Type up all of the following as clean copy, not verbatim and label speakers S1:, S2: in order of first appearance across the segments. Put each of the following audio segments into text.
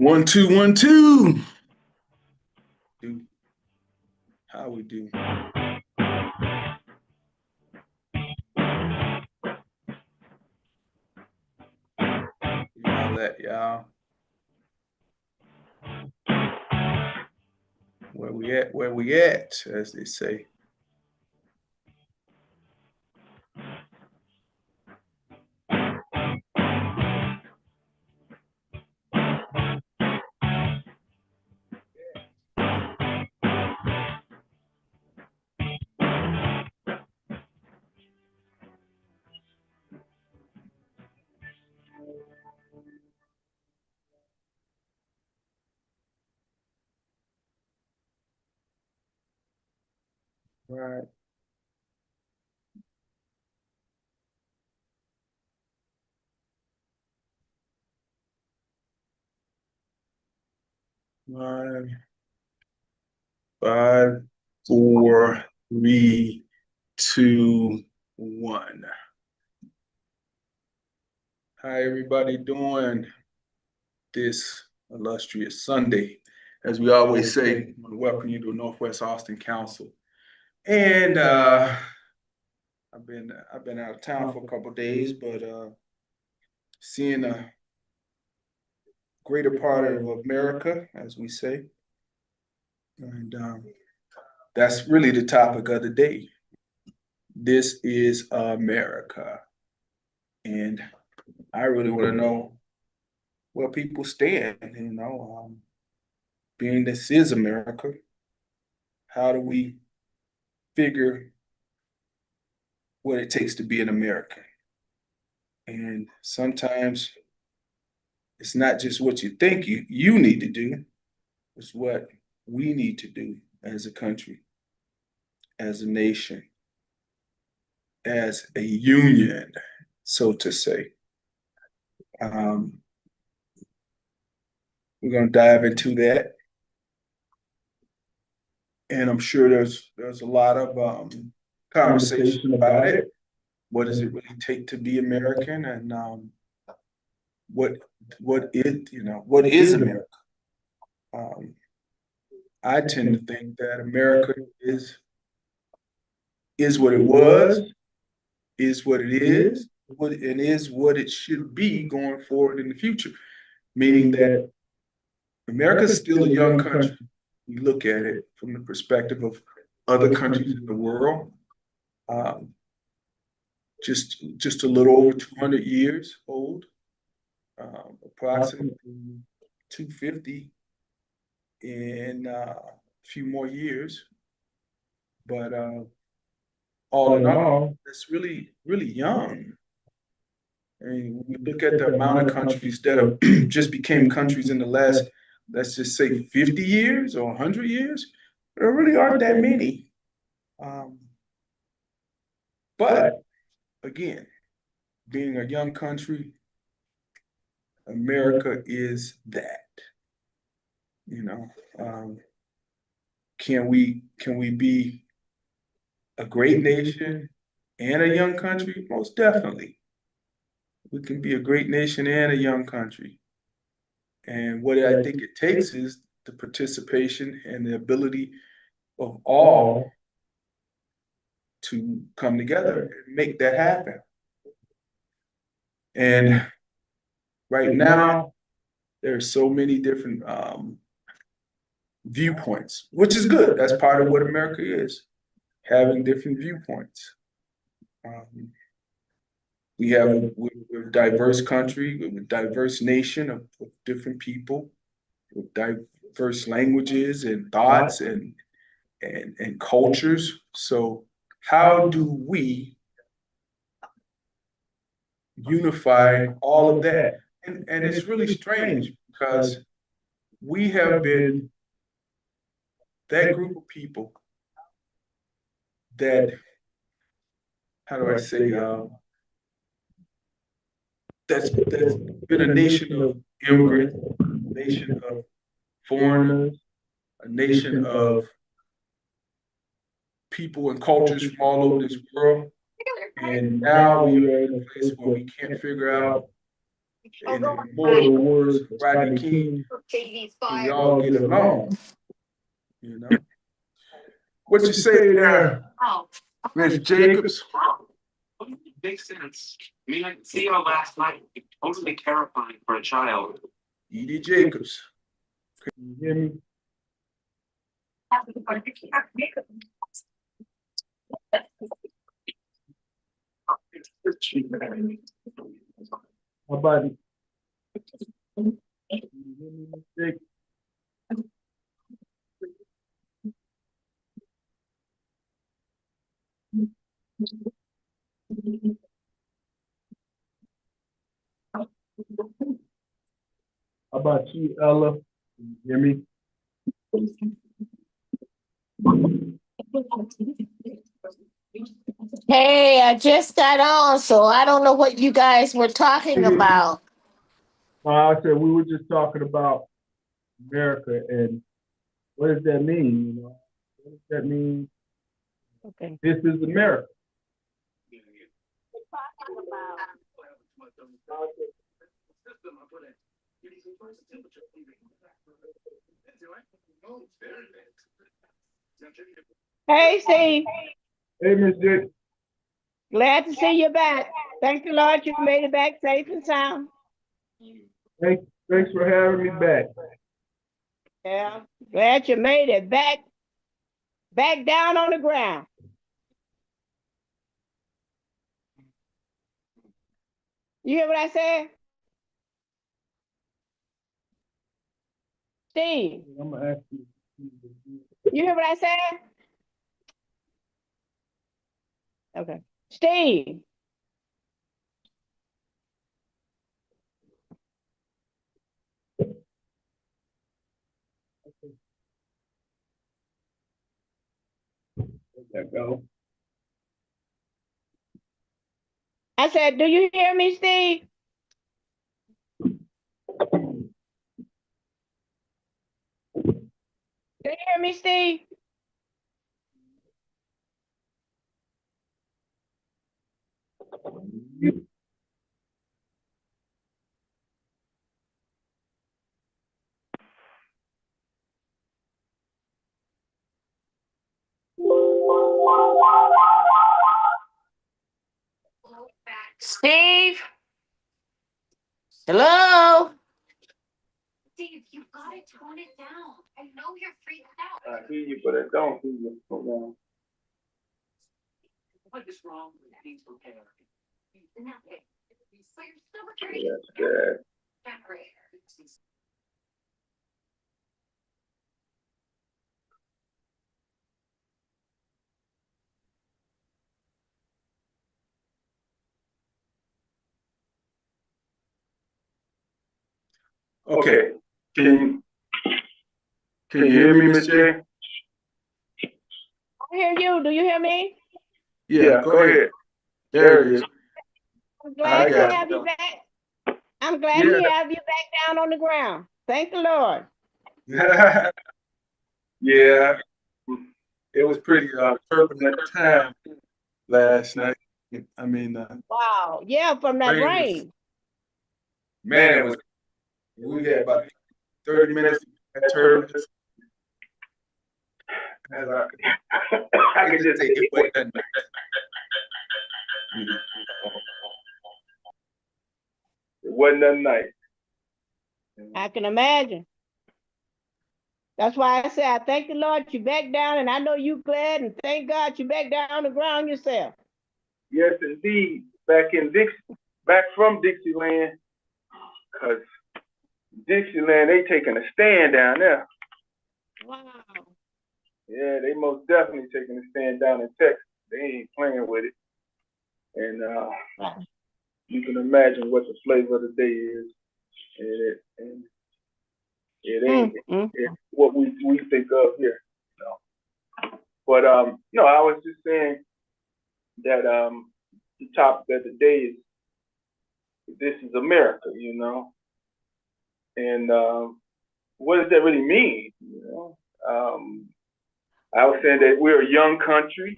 S1: One, two, one, two. Do how we do. Y'all let y'all. Where we at? Where we at? As they say. Right. Nine, five, four, three, two, one. How everybody doing this illustrious Sunday? As we always say, I want to welcome you to Northwest Austin Council. And I've been out of town for a couple of days, but seeing a greater part of America, as we say, and that's really the topic of the day. This is America, and I really want to know where people stand. Being this is America, how do we figure what it takes to be an American? And sometimes it's not just what you think you need to do, it's what we need to do as a country, as a nation, as a union, so to say. Um, we're going to dive into that, and I'm sure there's a lot of conversation about it. What does it really take to be American, and what what is America? Um, I tend to think that America is what it was, is what it is, and is what it should be going forward in the future. Meaning that America is still a young country. We look at it from the perspective of other countries in the world. Um, just a little over 200 years old, approximately 250 in a few more years. But all in all, it's really, really young. I mean, when we look at the amount of countries that have just became countries in the last, let's just say 50 years or 100 years, there really aren't that many. Um, but again, being a young country, America is that. You know, um, can we be a great nation and a young country? Most definitely. We can be a great nation and a young country. And what I think it takes is the participation and the ability of all to come together and make that happen. And right now, there are so many different viewpoints, which is good. That's part of what America is, having different viewpoints. Um, we're a diverse country, we're a diverse nation of different people, with diverse languages and thoughts and cultures. So how do we unify all of that? And it's really strange because we have been that group of people that, how do I say, that's been a nation of immigrants, a nation of foreigners, a nation of people and cultures from all over this world. And now we are in a place where we can't figure out in the immortal words of Rodney King, we all get along. You know, what you say there, Miss Jacobs?
S2: Makes sense. I mean, I could see how last night was totally terrifying for a child.
S1: Edie Jacobs. Can you hear me? How about it? Can you hear me, Miss Jacobs? How about you, Ella? Can you hear me?
S3: Hey, I just got on, so I don't know what you guys were talking about.
S1: I said we were just talking about America and what does that mean? You know, what does that mean?
S3: Okay.
S1: This is America.
S4: Hey, Steve.
S1: Hey, Miss Jacobs.
S4: Glad to see you back. Thank the Lord you made it back safe and sound.
S1: Thanks for having me back.
S4: Yeah. Glad you made it back down on the ground. You hear what I said? Steve,
S1: I'm gonna ask you.
S4: you hear what I said? Okay. Steve.
S1: There go.
S4: I said, do you hear me, Steve? Do you hear me, Steve?
S3: Steve? Hello?
S5: Steve, you gotta tone it down. I know you're freaked out.
S1: I hear you, but I don't hear you. Hold on.
S2: What is wrong with being prepared?
S5: Nothing. So you're still returning
S1: That's good.
S5: generator.
S1: Okay. Can you hear me, Miss J?
S4: I hear you. Do you hear me?
S1: Yeah, go ahead. There it is.
S4: I'm glad
S1: I
S4: to
S1: got
S4: have
S1: you.
S4: you back. I'm glad
S1: Yeah.
S4: to have you back down on the ground. Thank the Lord.
S1: Yeah, it was pretty turbulent time last night. I mean,
S4: Wow. Yeah, from that
S1: rain was,
S4: rain.
S1: man, it was. We had about 30 minutes of turbulence. As I could just take it away that night. It wasn't that night.
S4: I can imagine. That's why I say I thank the Lord you back down, and I know you glad, and thank God you back down on the ground yourself.
S1: Yes, indeed. Back from Dixieland, because Dixieland, they taking a stand down there.
S4: Wow.
S1: Yeah, they most definitely taking a stand down in Texas. They ain't playing with it. And
S4: Wow.
S1: you can imagine what the flavor of the day is. And it ain't it's what we think of here. No. But no, I was just saying that the topic of the day is this is America, you know. And what does that really mean? You know? I was saying that we're a young country,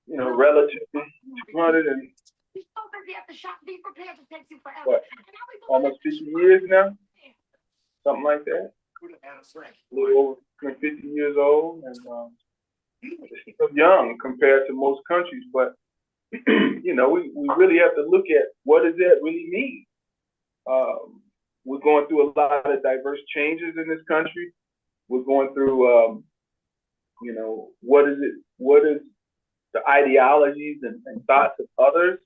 S1: you know, relatively 200 and
S5: be at the shop, be prepared to take you forever.
S1: What?
S5: And now we go
S1: Almost
S5: to-
S1: 50 years now, something like that.
S2: Could have had a friend.
S1: A little over 50 years old, and it's still young compared to most countries. But you know, we really have to look at what does that really mean. We're going through a lot of diverse changes in this country. We're going through, you know, what is it? What is the ideologies and thoughts of others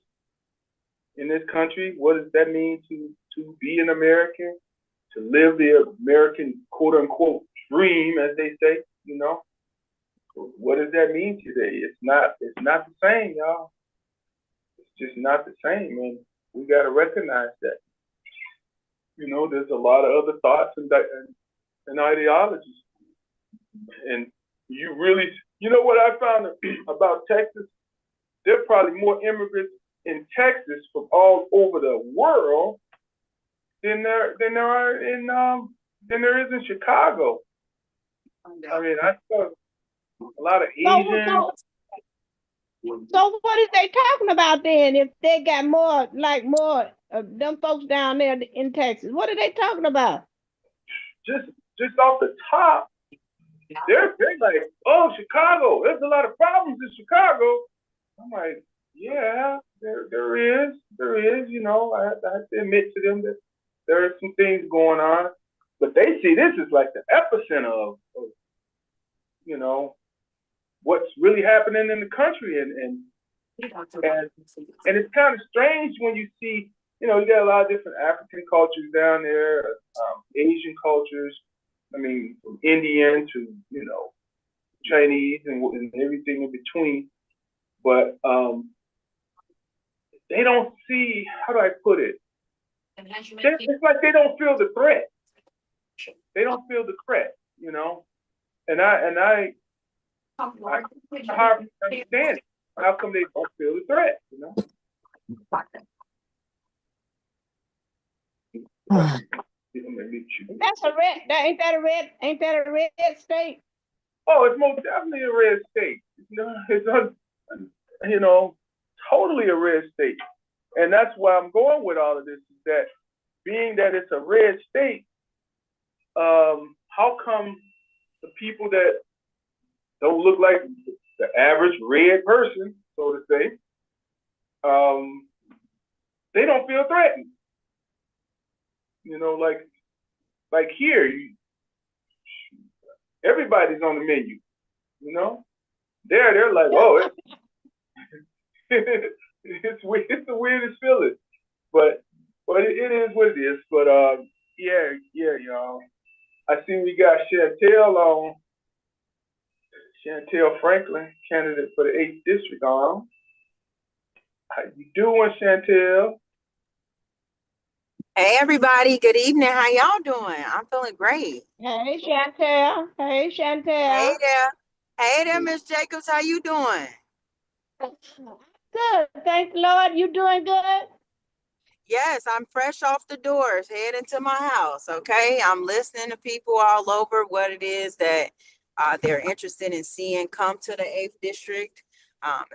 S1: in this country? What does that mean to be an American? To live the American quote unquote dream, as they say, you know? What does that mean today? It's not the same, y'all. It's just not the same, and we got to recognize that. You know, there's a lot of other thoughts and ideologies, and you really, you know what I found about Texas? There are probably more immigrants in Texas from all over the world than there is in Chicago. I mean, I saw a lot of Asians.
S4: So what is they talking about then? If they got more of them folks down there in Texas, what are they talking about?
S1: Just off the top, they're like, oh, Chicago, there's a lot of problems in Chicago. I'm like, yeah, there is, you know, I have to admit to them that there are some things going on, but they see this as like the epicenter of you know, what's really happening in the country, and it's kind of strange when you see, you know, you got a lot of different African cultures down there, Asian cultures. I mean, from Indian to, you know, Chinese and everything in between. But they don't see, how do I put it? It's like they don't feel the threat. They don't feel the threat, you know. And I hard to understand it. How come they don't feel the threat, you know?
S4: That's a red. Ain't that a red state?
S1: Oh, it's most definitely a red state. You know, totally a red state. And that's why I'm going with all of this, is that being that it's a red state, how come the people that don't look like the average red person, so to say, they don't feel threatened? You know, like here, everybody's on the menu. You know, they're like, oh, it's weird. It's the weirdest feeling, but it is what it is. But yeah, y'all. I see we got Chantel on. Chantel Franklin, candidate for the 8th District on. How you doing, Chantel?
S6: Hey everybody, good evening. How y'all doing? I'm feeling great.
S4: Hey Chantel. Hey Chantel.
S6: Hey there, Miss Jacobs. How you doing?
S4: Good. Thank the Lord. You doing good?
S6: Yes, I'm fresh off the doors, heading to my house. Okay, I'm listening to people all over what it is that they're interested in seeing come to the 8th District,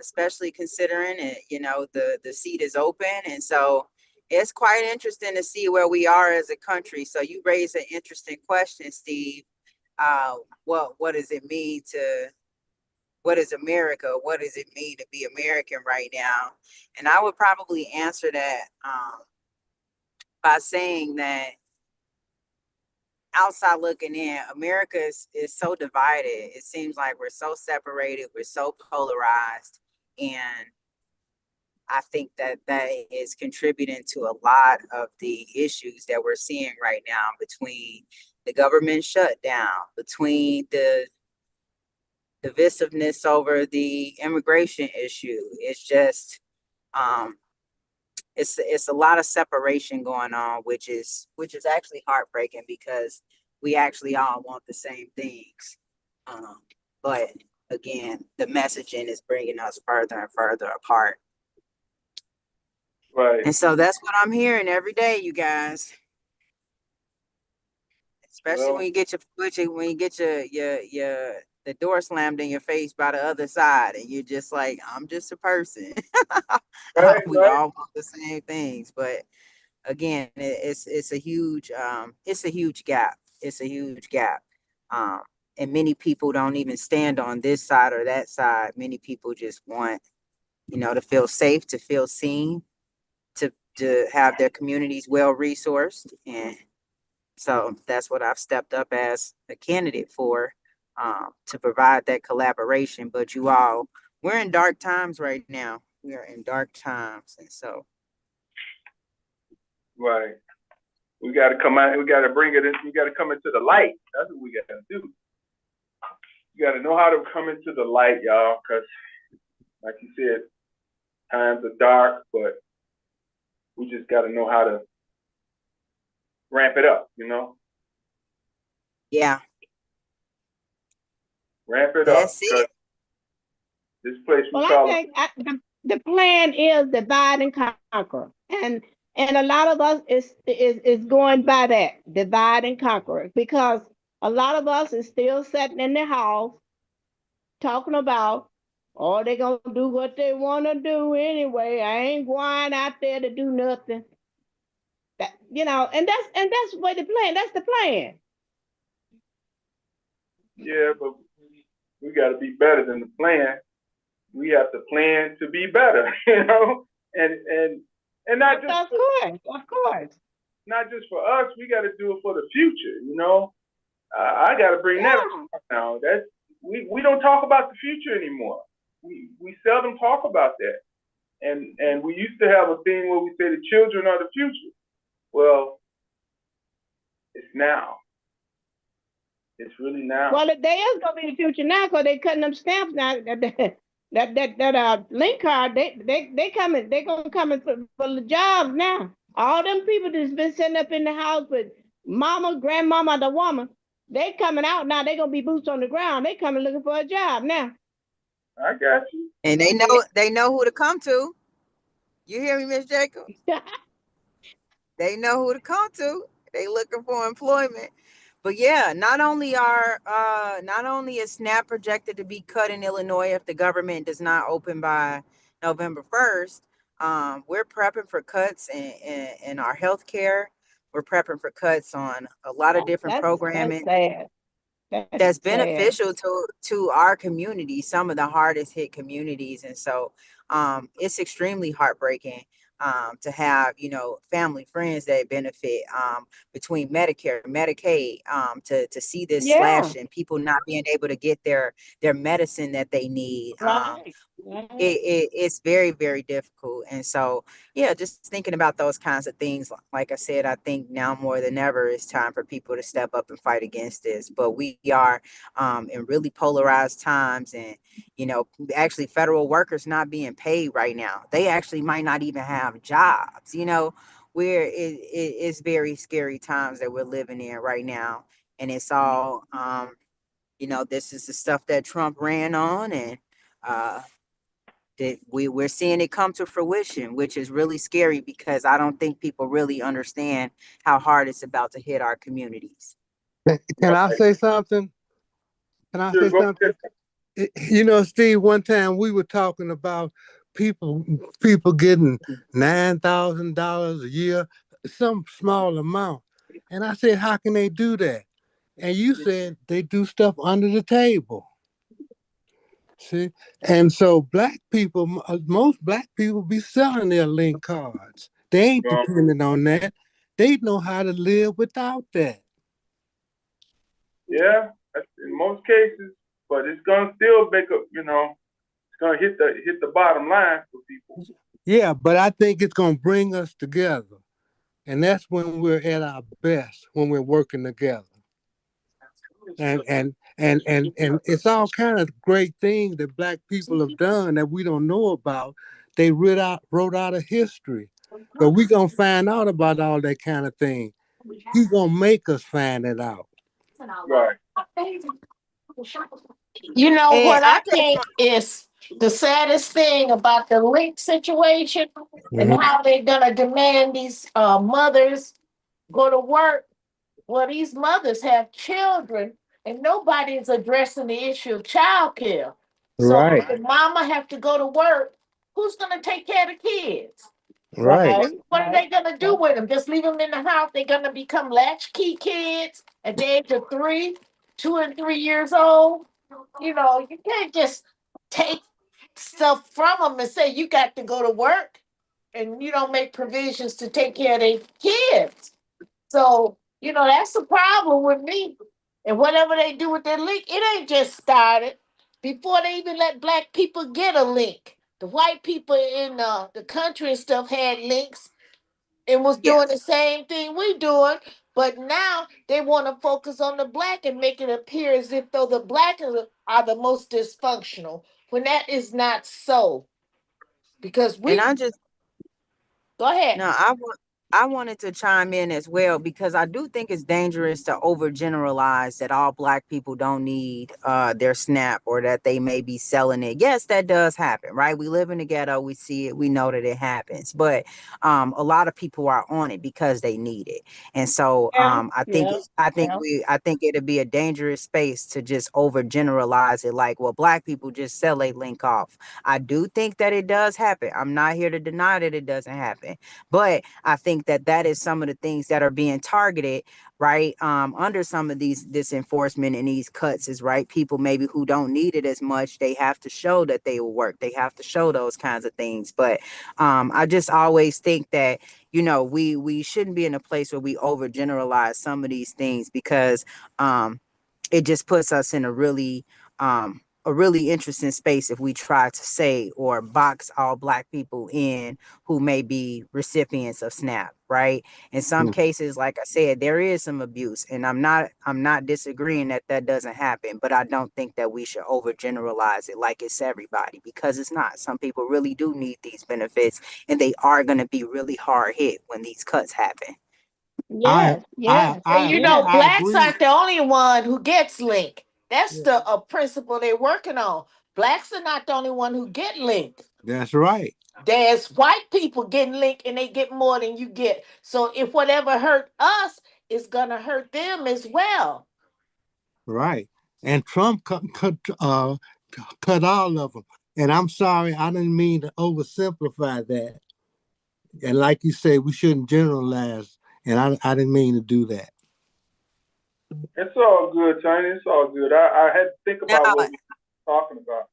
S6: especially considering it, you know, the seat is open, and so it's quite interesting to see where we are as a country. So you raise an interesting question, Steve. What does it mean what is America? What does it mean to be American right now? And I would probably answer that by saying that outside looking in, America is so divided. It seems like we're so separated, we're so polarized, and I think that is contributing to a lot of the issues that we're seeing right now, between the government shutdown, between the divisiveness over the immigration issue. It's just it's a lot of separation going on, which is actually heartbreaking, because we actually all want the same things, but again, the messaging is bringing us further and further apart.
S1: Right.
S6: And so that's what I'm hearing every day, you guys. Especially when you get your the door slammed in your face by the other side, and you're just like, I'm just a person.
S1: Right,
S6: We
S1: right.
S6: all want the same things, but again, it's a huge gap. It's a huge gap. And many people don't even stand on this side or that side. Many people just want, to feel safe, to feel seen, to have their communities well resourced. And so that's what I've stepped up as a candidate for, to provide that collaboration. But we're in dark times right now. We are in dark times. And so.
S1: Right. We got to come out. We got to bring it in. We got to come into the light. That's what we got to do. You got to know how to come into the light, y'all, because, like you said, times are dark, but we just got to know how to ramp it up,
S6: Yeah.
S1: Ramp it
S6: That's
S1: up.
S6: it.
S1: This place we
S4: Well,
S1: call
S4: I think the plan is divide and conquer, and a lot of us is going by that, divide and conquer, because a lot of us is still sitting in the house talking about, oh, they gonna do what they want to do anyway. I ain't going out there to do nothing. That, and that's what the plan. That's the plan.
S1: Yeah, but we got to be better than the plan. We have to plan to be better, and not just
S4: of course.
S1: Not just for us. We got to do it for the future. I got to bring that up now. We don't talk about the future anymore. We seldom talk about that. And we used to have a thing where we say the children are the future. Well, it's now. It's really now.
S4: Well, there is gonna be the future now because they cutting them stamps now. That link card, they coming. They gonna come in for the jobs now. All them people that's been sitting up in the house with mama, grandmama, the woman, they coming out now. They gonna be boots on the ground. They coming looking for a job now.
S1: I got you.
S6: And they know who to come to. You hear me, Miss Jacobs? They know who to come to. They looking for employment. But yeah, not only is SNAP projected to be cut in Illinois if the government does not open by November 1st, we're prepping for cuts in our healthcare. We're prepping for cuts on a lot of different programming. That's beneficial to our community, some of the hardest hit communities. And so it's extremely heartbreaking to have, family, friends that benefit between Medicare, Medicaid, to see this slash and people not being able to get their medicine that they need. It's very, very difficult. And so, yeah, just thinking about those kinds of things. Like I said, I think now more than ever, it's time for people to step up and fight against this. But we are in really polarized times, and, actually federal workers not being paid right now. They actually might not even have jobs, where it's very scary times that we're living in right now. And it's all, this is the stuff that Trump ran on, and that we're seeing it come to fruition, which is really scary because I don't think people really understand how hard it's about to hit our communities.
S7: Can I say something? Steve, one time we were talking about people getting $9,000 a year, some small amount. And I said, how can they do that? And you said they do stuff under the table. See, and so most black people be selling their link cards. They ain't dependent on that. They know how to live without that.
S1: Yeah, in most cases, but it's gonna still make up. It's gonna hit the bottom line for people.
S7: Yeah, but I think it's gonna bring us together, and that's when we're at our best, when we're working together. And it's all kind of great things that black people have done that we don't know about. They wrote out a history, but we gonna find out about all that kind of thing. He's gonna make us find it out.
S1: Right.
S3: What I think is the saddest thing about the link situation and how they're gonna demand these mothers go to work. Well, these mothers have children, and nobody is addressing the issue of childcare. So
S7: Right,
S3: if the mama have to go to work, who's gonna take care of the kids?
S7: right.
S3: What are they gonna do with them? Just leave them in the house? They're gonna become latchkey kids at the age of 3, 2 and 3 years old. You know, you can't just take stuff from them and say you got to go to work, and you don't make provisions to take care of their kids. So, you know, that's the problem with me. And whatever they do with their link, it ain't just started. Before they even let black people get a link, the white people in the country and stuff had links and was doing
S6: Yes.
S3: the same thing we doing. But now they want to focus on the black and make it appear as if though the black are the most dysfunctional, when that is not so. Because
S6: And
S3: we
S6: I just
S3: go ahead.
S6: No, I wanted to chime in as well because I do think it's dangerous to overgeneralize that all black people don't need their SNAP or that they may be selling it. Yes, that does happen, right? We live in the ghetto, we see it, we know that it happens. But a lot of people are on it because they need it. And so I think it'd be a dangerous space to just overgeneralize it like, well, black people just sell a link off. I do think that it does happen. I'm not here to deny that it doesn't happen. But I think that that is some of the things that are being targeted, right? Under some of this enforcement and these cuts is right. People maybe who don't need it as much, they have to show that they will work. They have to show those kinds of things. But I just always think that, you know, we shouldn't be in a place where we overgeneralize some of these things because it just puts us in a really interesting space if we try to say or box all black people in who may be recipients of SNAP, right? In some cases, like I said, there is some abuse, and I'm not disagreeing that that doesn't happen, but I don't think that we should overgeneralize it like it's everybody, because it's not. Some people really do need these benefits, and they are going to be really hard hit when these cuts happen.
S7: I
S4: Yes,
S7: I
S4: yes,
S3: And
S7: I
S3: you
S4: yes.
S3: know,
S7: I
S3: blacks
S7: agree.
S3: aren't the only one who gets link. That's
S7: Yeah,
S3: the principle they're working on. Blacks are not the only one who get linked.
S7: that's right.
S3: There's white people getting linked and they get more than you get. So if whatever hurt us is gonna hurt them as well.
S7: Right. And Trump cut all of them. And I'm sorry, I didn't mean to oversimplify that. And like you say, we shouldn't generalize. And I didn't mean to do that.
S1: It's all good, Tony. It's all good. I had to think
S6: Now,
S1: about what we were talking about.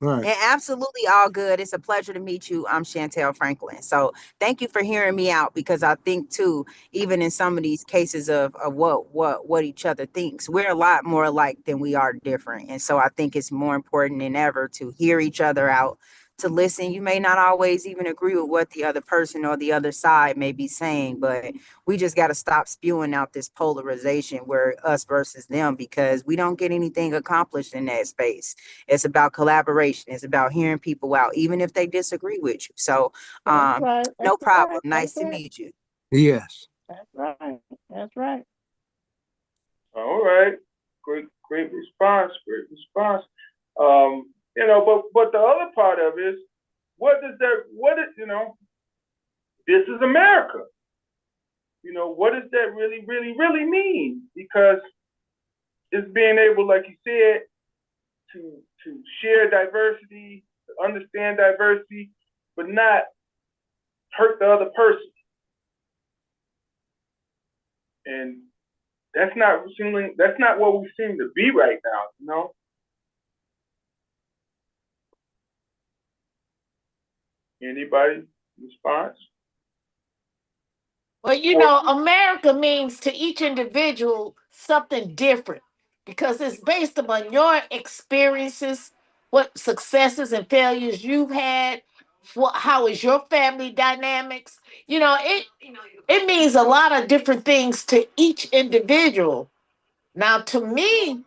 S7: Right.
S6: and absolutely all good. It's a pleasure to meet you. I'm Chantel Franklin. So thank you for hearing me out, because I think too, even in some of these cases of what each other thinks, we're a lot more alike than we are different. And so I think it's more important than ever to hear each other out, to listen. You may not always even agree with what the other person or the other side may be saying, but we just got to stop spewing out this polarization where us versus them, because we don't get anything accomplished in that space. It's about collaboration. It's about hearing people out, even if they disagree with you. So,
S4: That's right.
S6: no
S4: That's
S6: problem.
S4: right.
S6: Nice
S4: That's
S6: to
S4: right.
S6: meet you.
S7: Yes.
S4: That's right. That's right.
S1: All right. Great response. Great response. You know, but the other part of it is, this is America. You know, what does that really mean? Because it's being able, like you said, to share diversity, to understand diversity, but not hurt the other person. And that's not what we seem to be right now, you know? Anybody response?
S3: Well, you know, America means to each individual something different because it's based upon your experiences, what successes and failures you've had, how is your family dynamics. You know, it means a lot of different things to each individual. Now, to me,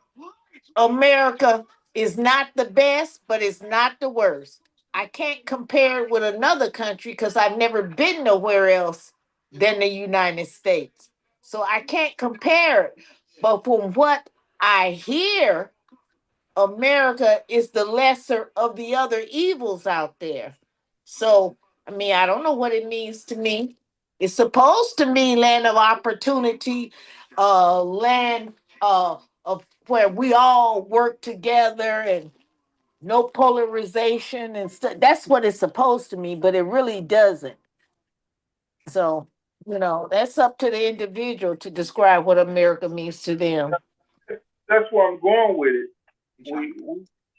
S3: America is not the best, but it's not the worst. I can't compare it with another country because I've never been nowhere else than the United States. So I can't compare it. But from what I hear, America is the lesser of the other evils out there. So, I mean, I don't know what it means to me. It's supposed to mean land of opportunity, land of where we all work together and no polarization and stuff. That's what it's supposed to mean, but it really doesn't. So, that's up to the individual to describe what America means to them.
S1: That's where I'm going with it.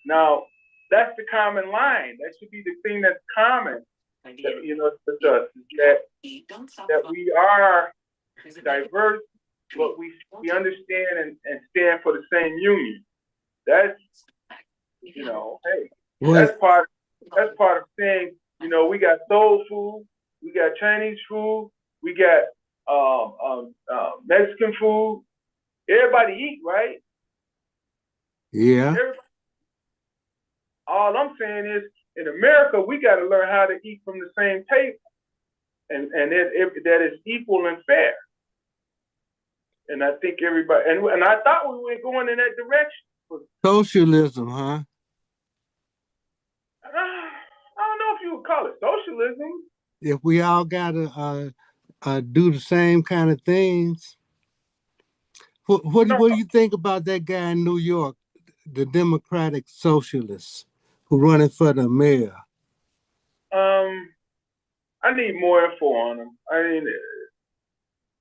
S1: Now, that's the common line. That should be the thing that's common, with us, is that we are diverse, but we understand and stand for the same union. That's, hey,
S7: Well,
S1: that's part of saying, we got soul food, we got Chinese food, we got Mexican food. Everybody eat, right?
S7: yeah.
S1: All I'm saying is, in America, we got to learn how to eat from the same table, and that is equal and fair. And I think everybody, and I thought we were going in that direction.
S7: Socialism, huh?
S1: I don't know if you would call it socialism.
S7: If we all gotta do the same kind of things, what
S1: No,
S7: do you think about that guy in New York, the Democratic Socialist, who running for the mayor?
S1: I need more info on him. I mean,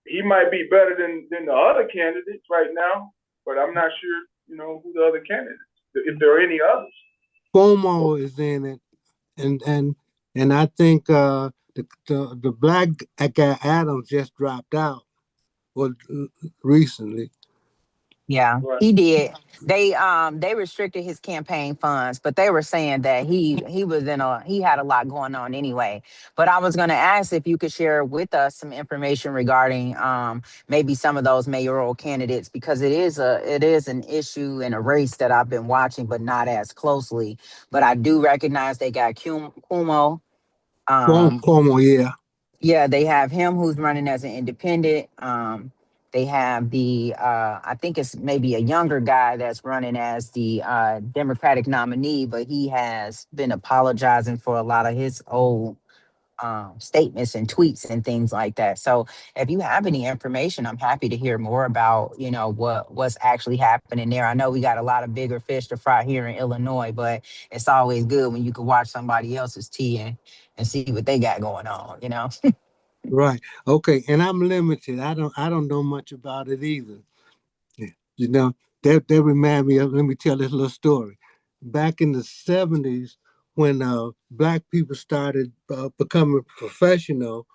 S1: he might be better than the other candidates right now, but I'm not sure, who the other candidates, if there are any others.
S7: Cuomo is in it, and I think the black guy Adams just dropped out, well, recently.
S6: Yeah,
S1: Right.
S6: he did. They restricted his campaign funds, but they were saying that he had a lot going on anyway. But I was going to ask if you could share with us some information regarding maybe some of those mayoral candidates, because it is an issue and a race that I've been watching, but not as closely. But I do recognize they got Cuomo.
S7: Cuomo, yeah.
S6: Yeah, they have him who's running as an independent. They have I think it's maybe a younger guy that's running as the Democratic nominee, but he has been apologizing for a lot of his old statements and tweets and things like that. So if you have any information, I'm happy to hear more about, what's actually happening there. I know we got a lot of bigger fish to fry here in Illinois, but it's always good when you can watch somebody else's tea and see what they got going on.
S7: Right. Okay. And I'm limited. I don't know much about it either. Yeah. That remind me of, let me tell this little story. Back in the 70s, when black people started becoming professional,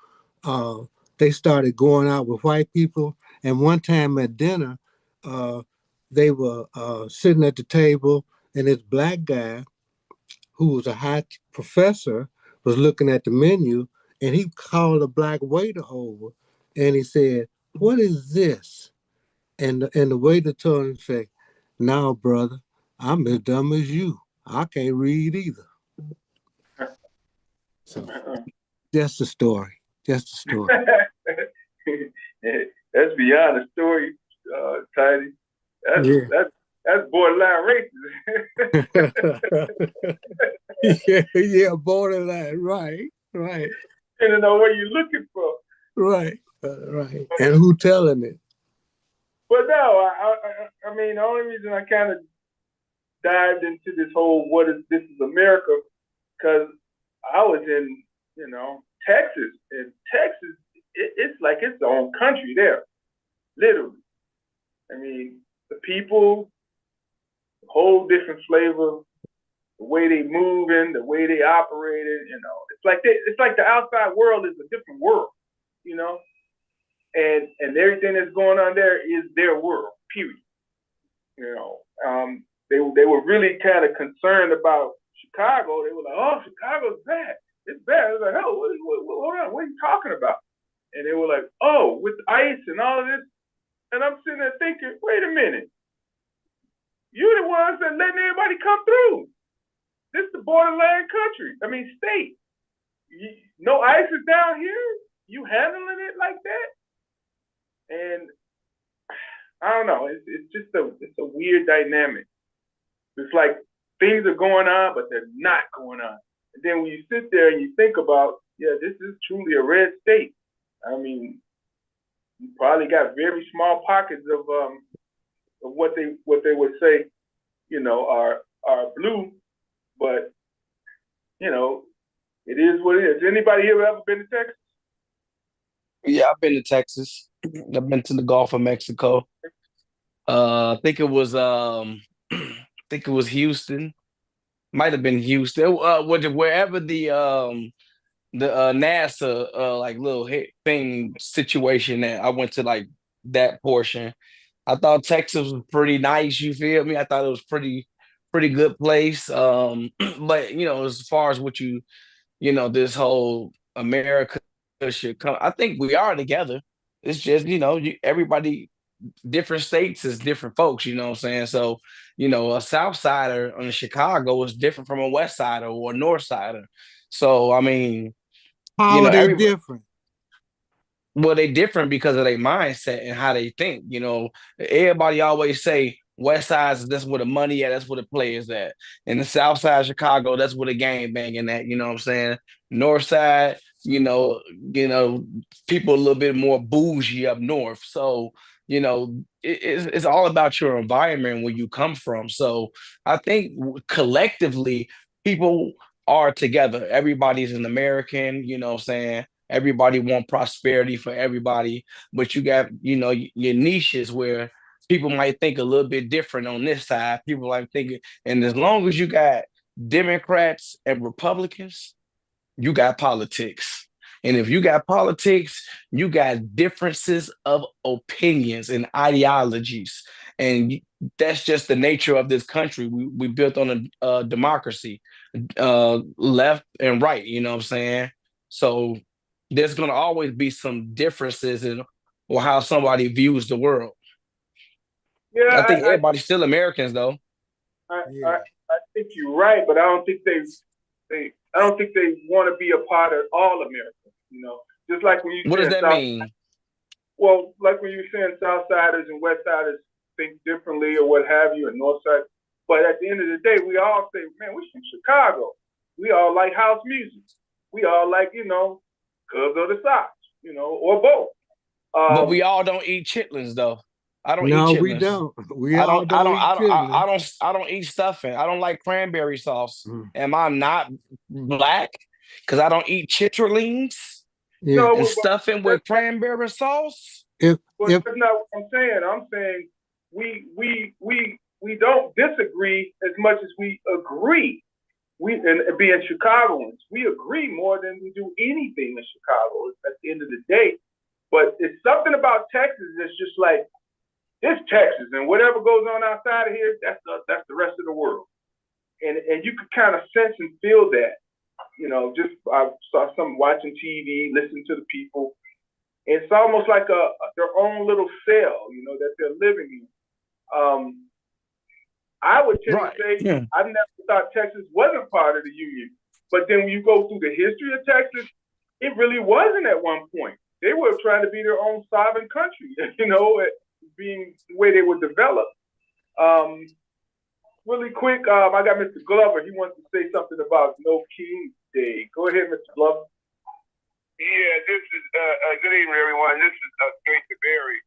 S7: uh, they started going out with white people. And one time at dinner, uh, they were sitting at the table, and this black guy who was a high professor was looking at the menu, and he called a black waiter over, and he said, "What is this?" And the waiter told him, "Say, now, brother, I'm as dumb as you. I can't read either." So just a story. Just a story.
S1: That's beyond a story, Tidy.
S7: Yeah.
S1: That's borderline racist.
S7: Yeah, borderline. Right.
S1: You don't know what you're looking for.
S7: Right. And who telling it?
S1: But no, I mean, the only reason I kind of dived into this whole this is America, because I was in, Texas. And Texas, it's like its own country there, literally. I mean, the people, whole different flavor, the way they moving, the way they operated, it's like the outside world is a different world, and everything that's going on there is their world, period. They were really kind of concerned about Chicago. They were like, "Oh, Chicago's bad. It's bad." I was like, "Oh, hold on, what are you talking about?" And they were like, "Oh, with ICE and all of this." And I'm sitting there thinking, wait a minute. You're the ones that letting everybody come through. This is the borderland country. I mean, state. No ICE is down here. You handling it like that? And I don't know. It's a weird dynamic. It's like things are going on, but they're not going on. And then when you sit there and you think about, yeah, this is truly a red state. I mean, you probably got very small pockets of of what they would say, are blue, but it is what it is. Anybody here ever been to Texas?
S8: Yeah, I've been to Texas. I've been to the Gulf of Mexico. I think it was I think it was Houston. Might have been Houston. Wherever the NASA like little hit thing situation that I went to, like that portion. I thought Texas was pretty nice, you feel me? I thought it was pretty good place. But as far as what this whole America should come, I think we are together. It's just, everybody, different states is different folks, you know what I'm saying? So, a South Sider on Chicago is different from a West Sider or a North Sider. So, I mean,
S7: How are they
S8: everybody,
S7: different?
S8: well, they different because of their mindset and how they think. Everybody always say West Side, that's where the money at, that's where the players at. In the South Side of Chicago, that's where the game banging at. You know what I'm saying? North Side, people a little bit more bougie up north. So, it's all about your environment where you come from. So I think collectively, people are together. Everybody's an American, you know what I'm saying? Everybody want prosperity for everybody, but you got, your niches where people might think a little bit different on this side. People like thinking, and as long as you got Democrats and Republicans, you got politics. And if you got politics, you got differences of opinions and ideologies. And that's just the nature of this country. We built on a democracy, left and right, you know what I'm saying? So there's going to always be some differences in or how somebody views the world.
S1: Yeah,
S8: I think everybody's still Americans, though.
S1: I think you're right, but I don't think they want to be a part of all America. Just like when you
S8: what does that mean?
S1: Well, like when you're saying South Siders and West Siders think differently or what have you, and North Side. But at the end of the day, we all say, man, we're from Chicago. We all like house music. We all like, Cubs or the Sox, or both.
S8: But we all don't eat chitlins, though. I don't eat chitlins.
S7: No, we don't. We all don't eat chitlins.
S8: I don't eat stuffing. I don't like cranberry sauce. Am I not black? Because I don't eat chitterlings and stuffing with cranberry sauce.
S1: That's not what I'm saying. I'm saying we don't disagree as much as we agree. And being Chicagoans, we agree more than we do anything in Chicago at the end of the day. But it's something about Texas that's just like, it's Texas, and whatever goes on outside of here, that's the rest of the world. And you could kind of sense and feel that. Just I saw some watching TV, listening to the people. It's almost like their own little cell, that they're living in. I would tend to say I never thought Texas wasn't part of the Union. But then when you go through the history of Texas, it really wasn't at one point. They were trying to be their own sovereign country, being the way they were developed. Really quick, I got Mr. Glover. He wants to say something about No King's Day. Go ahead, Mr. Glover.
S9: Yeah, this is good evening, everyone. This is Great to Berry.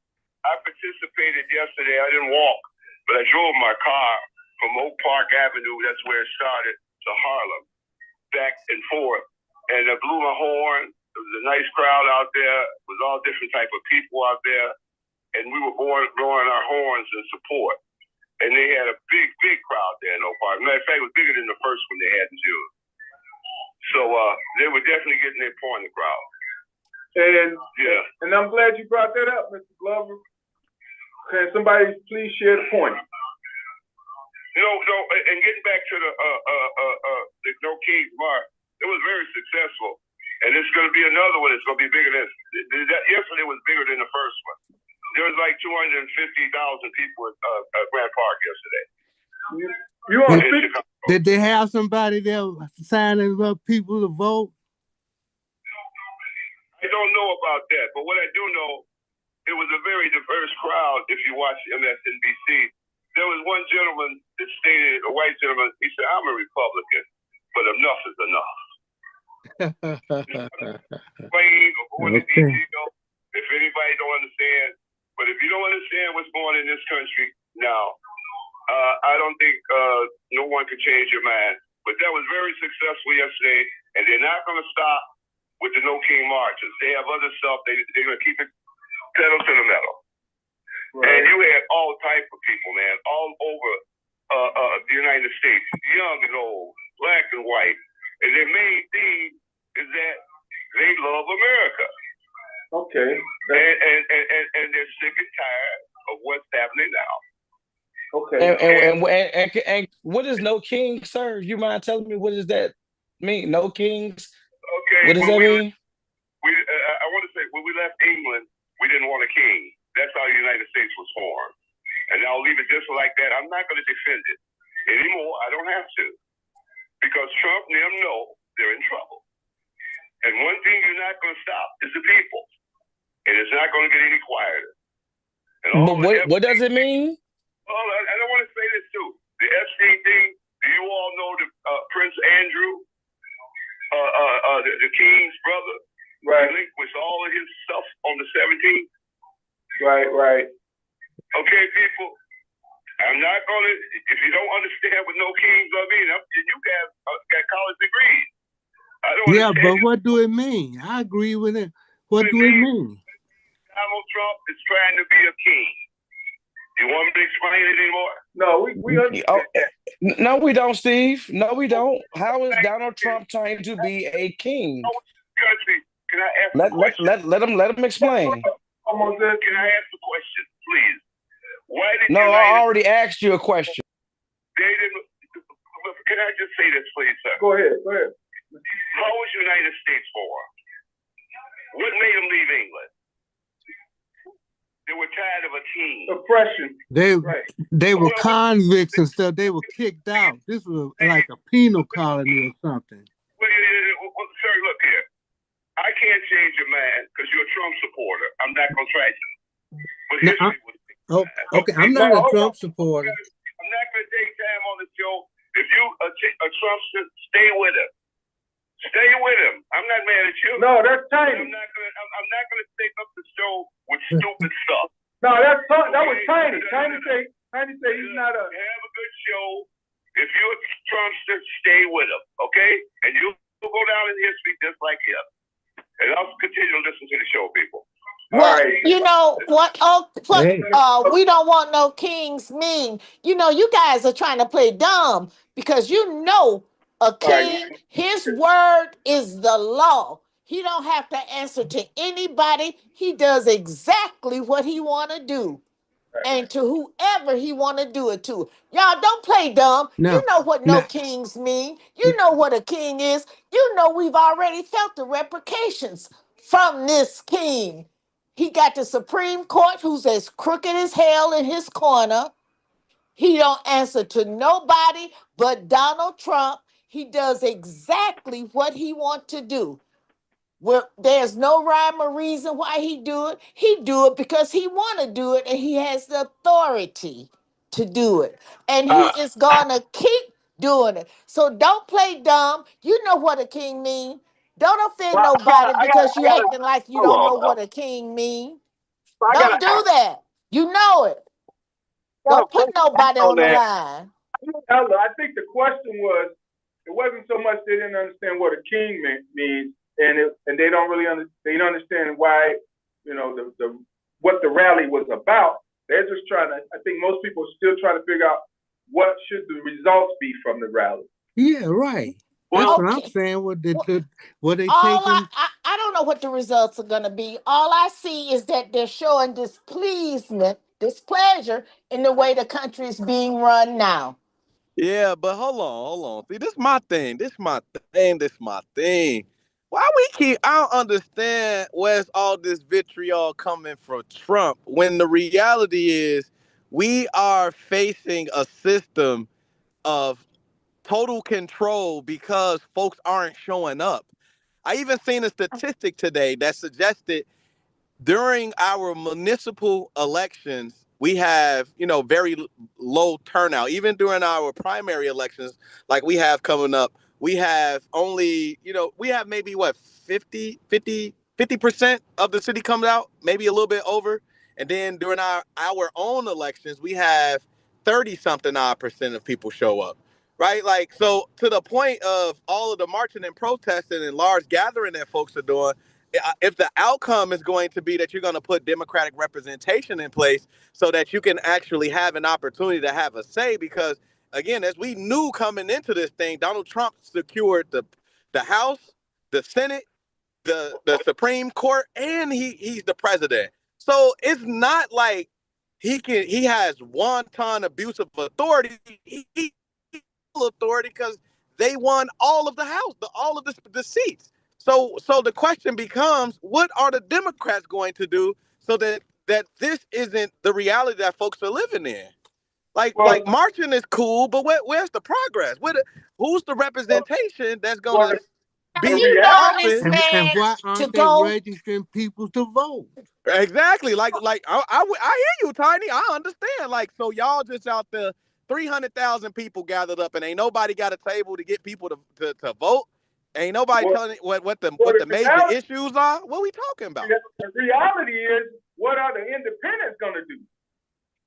S9: I participated yesterday. I didn't walk, but I drove my car from Oak Park Avenue, that's where it started, to Harlem, back and forth. And I blew my horn. It was a nice crowd out there. It was all different type of people out there. And we were blowing our horns in support. And they had a big crowd there in Oak Park. Matter of fact, it was bigger than the first one they had in June. So they were definitely getting their point across. And I'm glad you brought that up, Mr. Glover. Can somebody please share the point? No, and getting back to the No King's March, it was very successful. And it's going to be another one. It's going to be bigger than yesterday was bigger than the first one. There was like 250,000 people at Grant Park yesterday.
S7: Did they have somebody there signing up people to vote?
S9: I don't know about that, but what I do know, it was a very diverse crowd. If you watch MSNBC, there was one gentleman that stated, a white gentleman, he said, "I'm a Republican, but enough is enough." If anybody don't understand, but if you don't understand what's going on in this country now. I don't think no one can change your mind. But that was very successful yesterday, and they're not going to stop with the No King marches. They have other stuff. They're going to keep it pedal to the metal. Right. And you had all type of people, man, all over the United States, young and old, black and white. And their main theme is that they love America.
S1: Okay.
S9: And they're sick and tired of what's happening now.
S1: Okay.
S8: And what is No King, sir? You mind telling me what does that mean? No Kings?
S9: Okay.
S8: What does that mean?
S9: I want to say, when we left England, we didn't want a king. That's how the United States was formed. And I'll leave it just like that. I'm not going to defend it anymore. I don't have to. Because Trump and them know they're in trouble. And one thing you're not going to stop is the people. And it's not going to get any quieter.
S8: But what does it mean?
S9: Well, I don't want to say this too. The Epstein thing, do you all know the Prince Andrew, the king's brother,
S1: right,
S9: relinquished all of his stuff on the 17th?
S1: Right.
S9: Okay, people, I'm not going to, if you don't understand what No Kings mean, you guys got college degrees. I don't understand.
S7: But what do it mean? I agree with it. What do it mean?
S9: Donald Trump is trying to be a king. You want me to explain it anymore?
S1: No, we understand.
S8: No, we don't, Steve. No, we don't. How is Donald Trump trying to be a king?
S9: Country, can I ask a question?
S8: Let him explain.
S9: Almost there. Can I ask a question, please? Why did
S8: I already asked you a question.
S9: They didn't. Can I just say this, please, sir?
S1: Go ahead.
S9: How was the United States formed? What made them leave England? They were tired of a king.
S1: Oppression.
S7: They were convicts and stuff. They were kicked out. This was like a penal colony or something.
S9: Well, sir, look here. I can't change your mind because you're a Trump supporter. I'm not going to try to. But
S7: okay, I'm not a Trump supporter.
S9: I'm not going to take time on the show. If you a Trumpster, stay with him. Stay with him. I'm not mad at you.
S1: No, that's Tiny.
S9: I'm not gonna take up the show with stupid stuff.
S1: No, that was Tiny. Tiny say he's not a.
S9: Have a good show. If you're a Trumpster, stay with him, okay? And you'll go down in history just like him. And I'll continue to listen to the show, people.
S3: Well, you know what? We don't want no kings mean. You know, you guys are trying to play dumb because you know a king, his word is the law. He don't have to answer to anybody. He does exactly what he want to do. And to whoever he want to do it to. Y'all don't play dumb. You know what no kings mean. You know what a king is. You know we've already felt the repercussions from this king. He got the Supreme Court who's as crooked as hell in his corner. He don't answer to nobody but Donald Trump. He does exactly what he want to do. Well, there's no rhyme or reason why he do it. He do it because he want to do it and he has the authority to do it. And he is going to keep doing it. So don't play dumb. You know what a king mean. Don't offend nobody because you acting like you don't know what a king mean. Don't do that. You know it. Don't put nobody on the line.
S1: I think the question was, it wasn't so much they didn't understand what a king means, and they don't really understand why, you know, what the rally was about. They're just trying to. I think most people are still trying to figure out what should the results be from the rally.
S7: Yeah, right. That's what I'm saying. What they taking?
S3: I don't know what the results are going to be. All I see is that they're showing displeasure in the way the country is being run now.
S10: Yeah, but hold on. See, this is my thing. Why I don't understand where's all this vitriol coming from Trump when the reality is we are facing a system of total control because folks aren't showing up. I even seen a statistic today that suggested during our municipal elections, we have, very low turnout. Even during our primary elections, like we have coming up, we have only, we have maybe 50% of the city comes out, maybe a little bit over. And then during our own elections, we have 30-something odd percent of people show up, right? Like, so to the point of all of the marching and protesting and large gathering that folks are doing, if the outcome is going to be that you're going to put democratic representation in place so that you can actually have an opportunity to have a say, because again, as we knew coming into this thing, Donald Trump secured the House, the Senate, the Supreme Court, and he's the president. So it's not like he has wanton abuse of authority. He authority because they won all of the House, all of the seats. So the question becomes, what are the Democrats going to do so that this isn't the reality that folks are living in? Like marching is cool, but where's the progress? Who's the representation that's going to be
S3: Have
S10: in
S3: you
S10: the
S3: known
S10: office?
S3: this
S7: And
S3: man
S7: why
S3: to
S7: aren't they
S3: go?
S7: registering people to vote?
S10: Exactly. Like I hear you, Tiny. I understand. Like, so y'all just out there, 300,000 people gathered up, and ain't nobody got a table to get people to vote. Ain't nobody telling what the major issues are. What we talking about?
S9: The reality is, what are the independents going to do?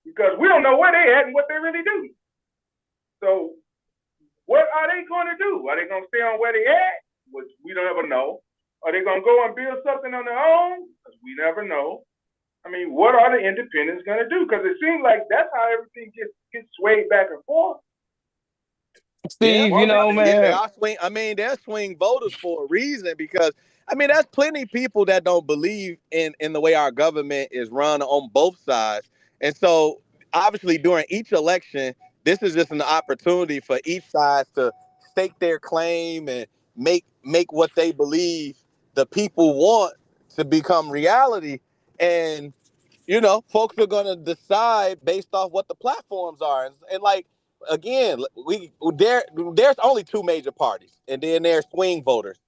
S9: Because we don't know where they at and what they really do. So what are they going to do? Are they going to stay on where they at, which we don't ever know? Are they going to go and build something on their own? Because we never know. I mean, what are the independents going to do? Because it seems like that's how everything gets swayed back and forth.
S8: Steve, you know, man.
S10: They're swing voters for a reason, because I mean, there's plenty of people that don't believe in the way our government is run on both sides. And so obviously during each election, this is just an opportunity for each side to stake their claim and make what they believe the people want to become reality. And, you know, folks are going to decide based off what the platforms are. And like, again, there's only two major parties, and then there's swing voters.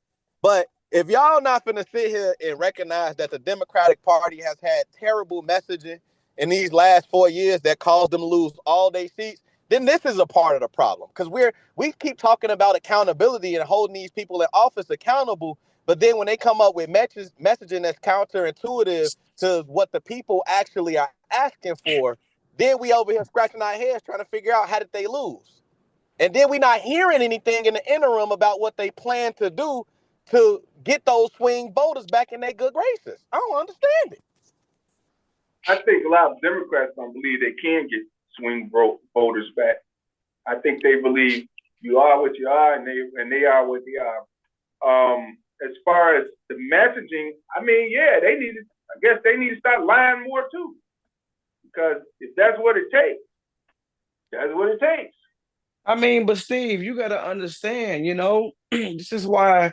S10: But if y'all not finna sit here and recognize that the Democratic Party has had terrible messaging in these last 4 years that caused them to lose all their seats, then this is a part of the problem. Because we keep talking about accountability and holding these people in office accountable, but then when they come up with messaging that's counterintuitive to what the people actually are asking for, then we over here scratching our heads trying to figure out how did they lose. And then we're not hearing anything in the interim about what they plan to do to get those swing voters back in their good graces. I don't understand it.
S9: I think a lot of Democrats don't believe they can get swing voters back. I think they believe you are what you are, and they are what they are. As far as the messaging, I mean, yeah, I guess they need to start lying more too. Because if that's what it takes, that's what it takes.
S8: I mean, but Steve, you got to understand, you know, this is why,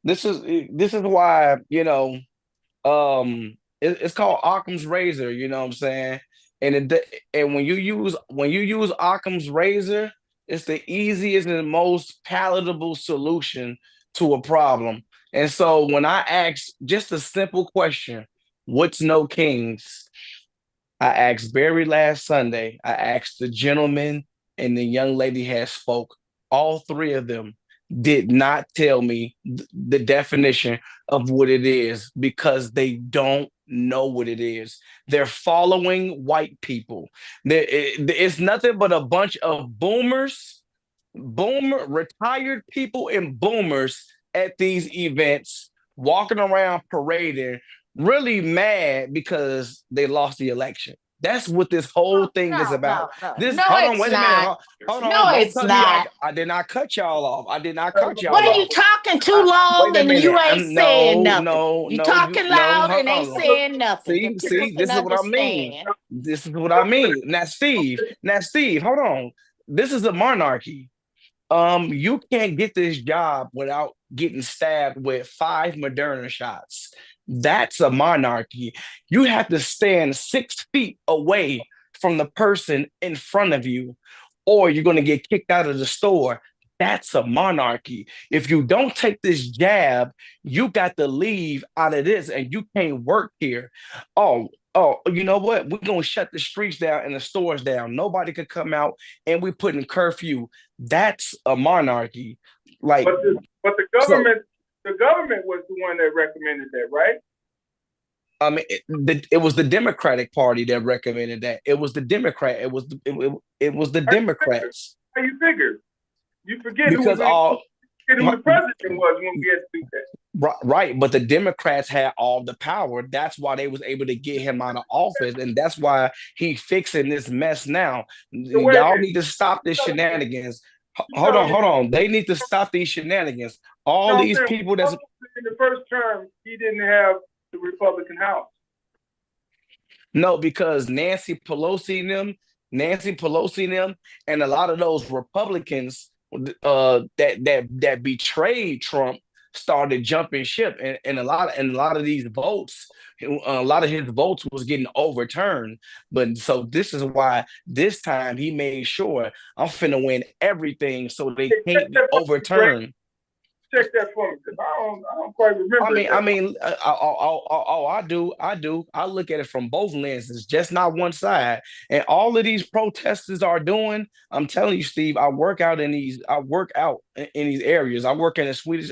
S8: you know, it's called Occam's razor. You know what I'm saying? And when you use Occam's razor, it's the easiest and most palatable solution to a problem. And so when I ask just a simple question, what's no kings? I asked Barry last Sunday. I asked the gentleman and the young lady had spoke. All three of them did not tell me the definition of what it is because they don't know what it is. They're following white people. It's nothing but a bunch of retired people and boomers at these events walking around parading, really mad because they lost the election. That's what this whole thing is about.
S3: No,
S8: This,
S3: no,
S8: hold on,
S3: it's
S8: wait a minute.
S3: not.
S8: Hold on,
S3: No,
S8: don't
S3: it's
S8: cut me
S3: not.
S8: off. I did not cut y'all off. I did not cut y'all
S3: What are
S8: off.
S3: you talking too long
S8: Wait a
S3: and you
S8: minute.
S3: ain't saying nothing?
S8: No,
S3: You
S8: no,
S3: talking
S8: no,
S3: loud
S8: hold
S3: and ain't
S8: on.
S3: saying nothing. The people
S8: See, this
S3: can
S8: is what I mean.
S3: understand.
S8: This is what I mean. Now, Steve, hold on. This is a monarchy. You can't get this job without getting stabbed with 5 Moderna shots. That's a monarchy. You have to stand 6 feet away from the person in front of you, or you're going to get kicked out of the store. That's a monarchy. If you don't take this jab, you got to leave out of this and you can't work here. Oh, you know what? We're going to shut the streets down and the stores down. Nobody could come out and we put in curfew. That's a monarchy. Like,
S9: but the government was the one that recommended that, right?
S8: I mean, it was the Democratic Party that recommended that. It was the Democrat. It was the Democrats
S9: How you figure? You forget who
S8: because
S9: was
S8: all
S9: who the president was when we had to do that.
S8: right, but the Democrats had all the power. That's why they was able to get him out of office, and that's why he's fixing this mess now.
S9: So wait a
S8: Y'all
S9: minute.
S8: need to stop this shenanigans.
S9: You telling me-
S8: Hold on. They need to stop these shenanigans. All
S9: No, I'm
S8: these
S9: saying,
S8: people that's
S9: in the first term, he didn't have the Republican House.
S8: no, because Nancy Pelosi and them, and a lot of those Republicans that betrayed Trump started jumping ship, and a lot of these votes, a lot of his votes was getting overturned. But so this is why this time he made sure I'm finna win everything, so they can't be overturned.
S9: Check that for me, because I don't quite remember.
S8: I do. I look at it from both lenses, just not one side. And all of these protesters are doing. I'm telling you, Steve. I work out in these areas. I work in a Swedish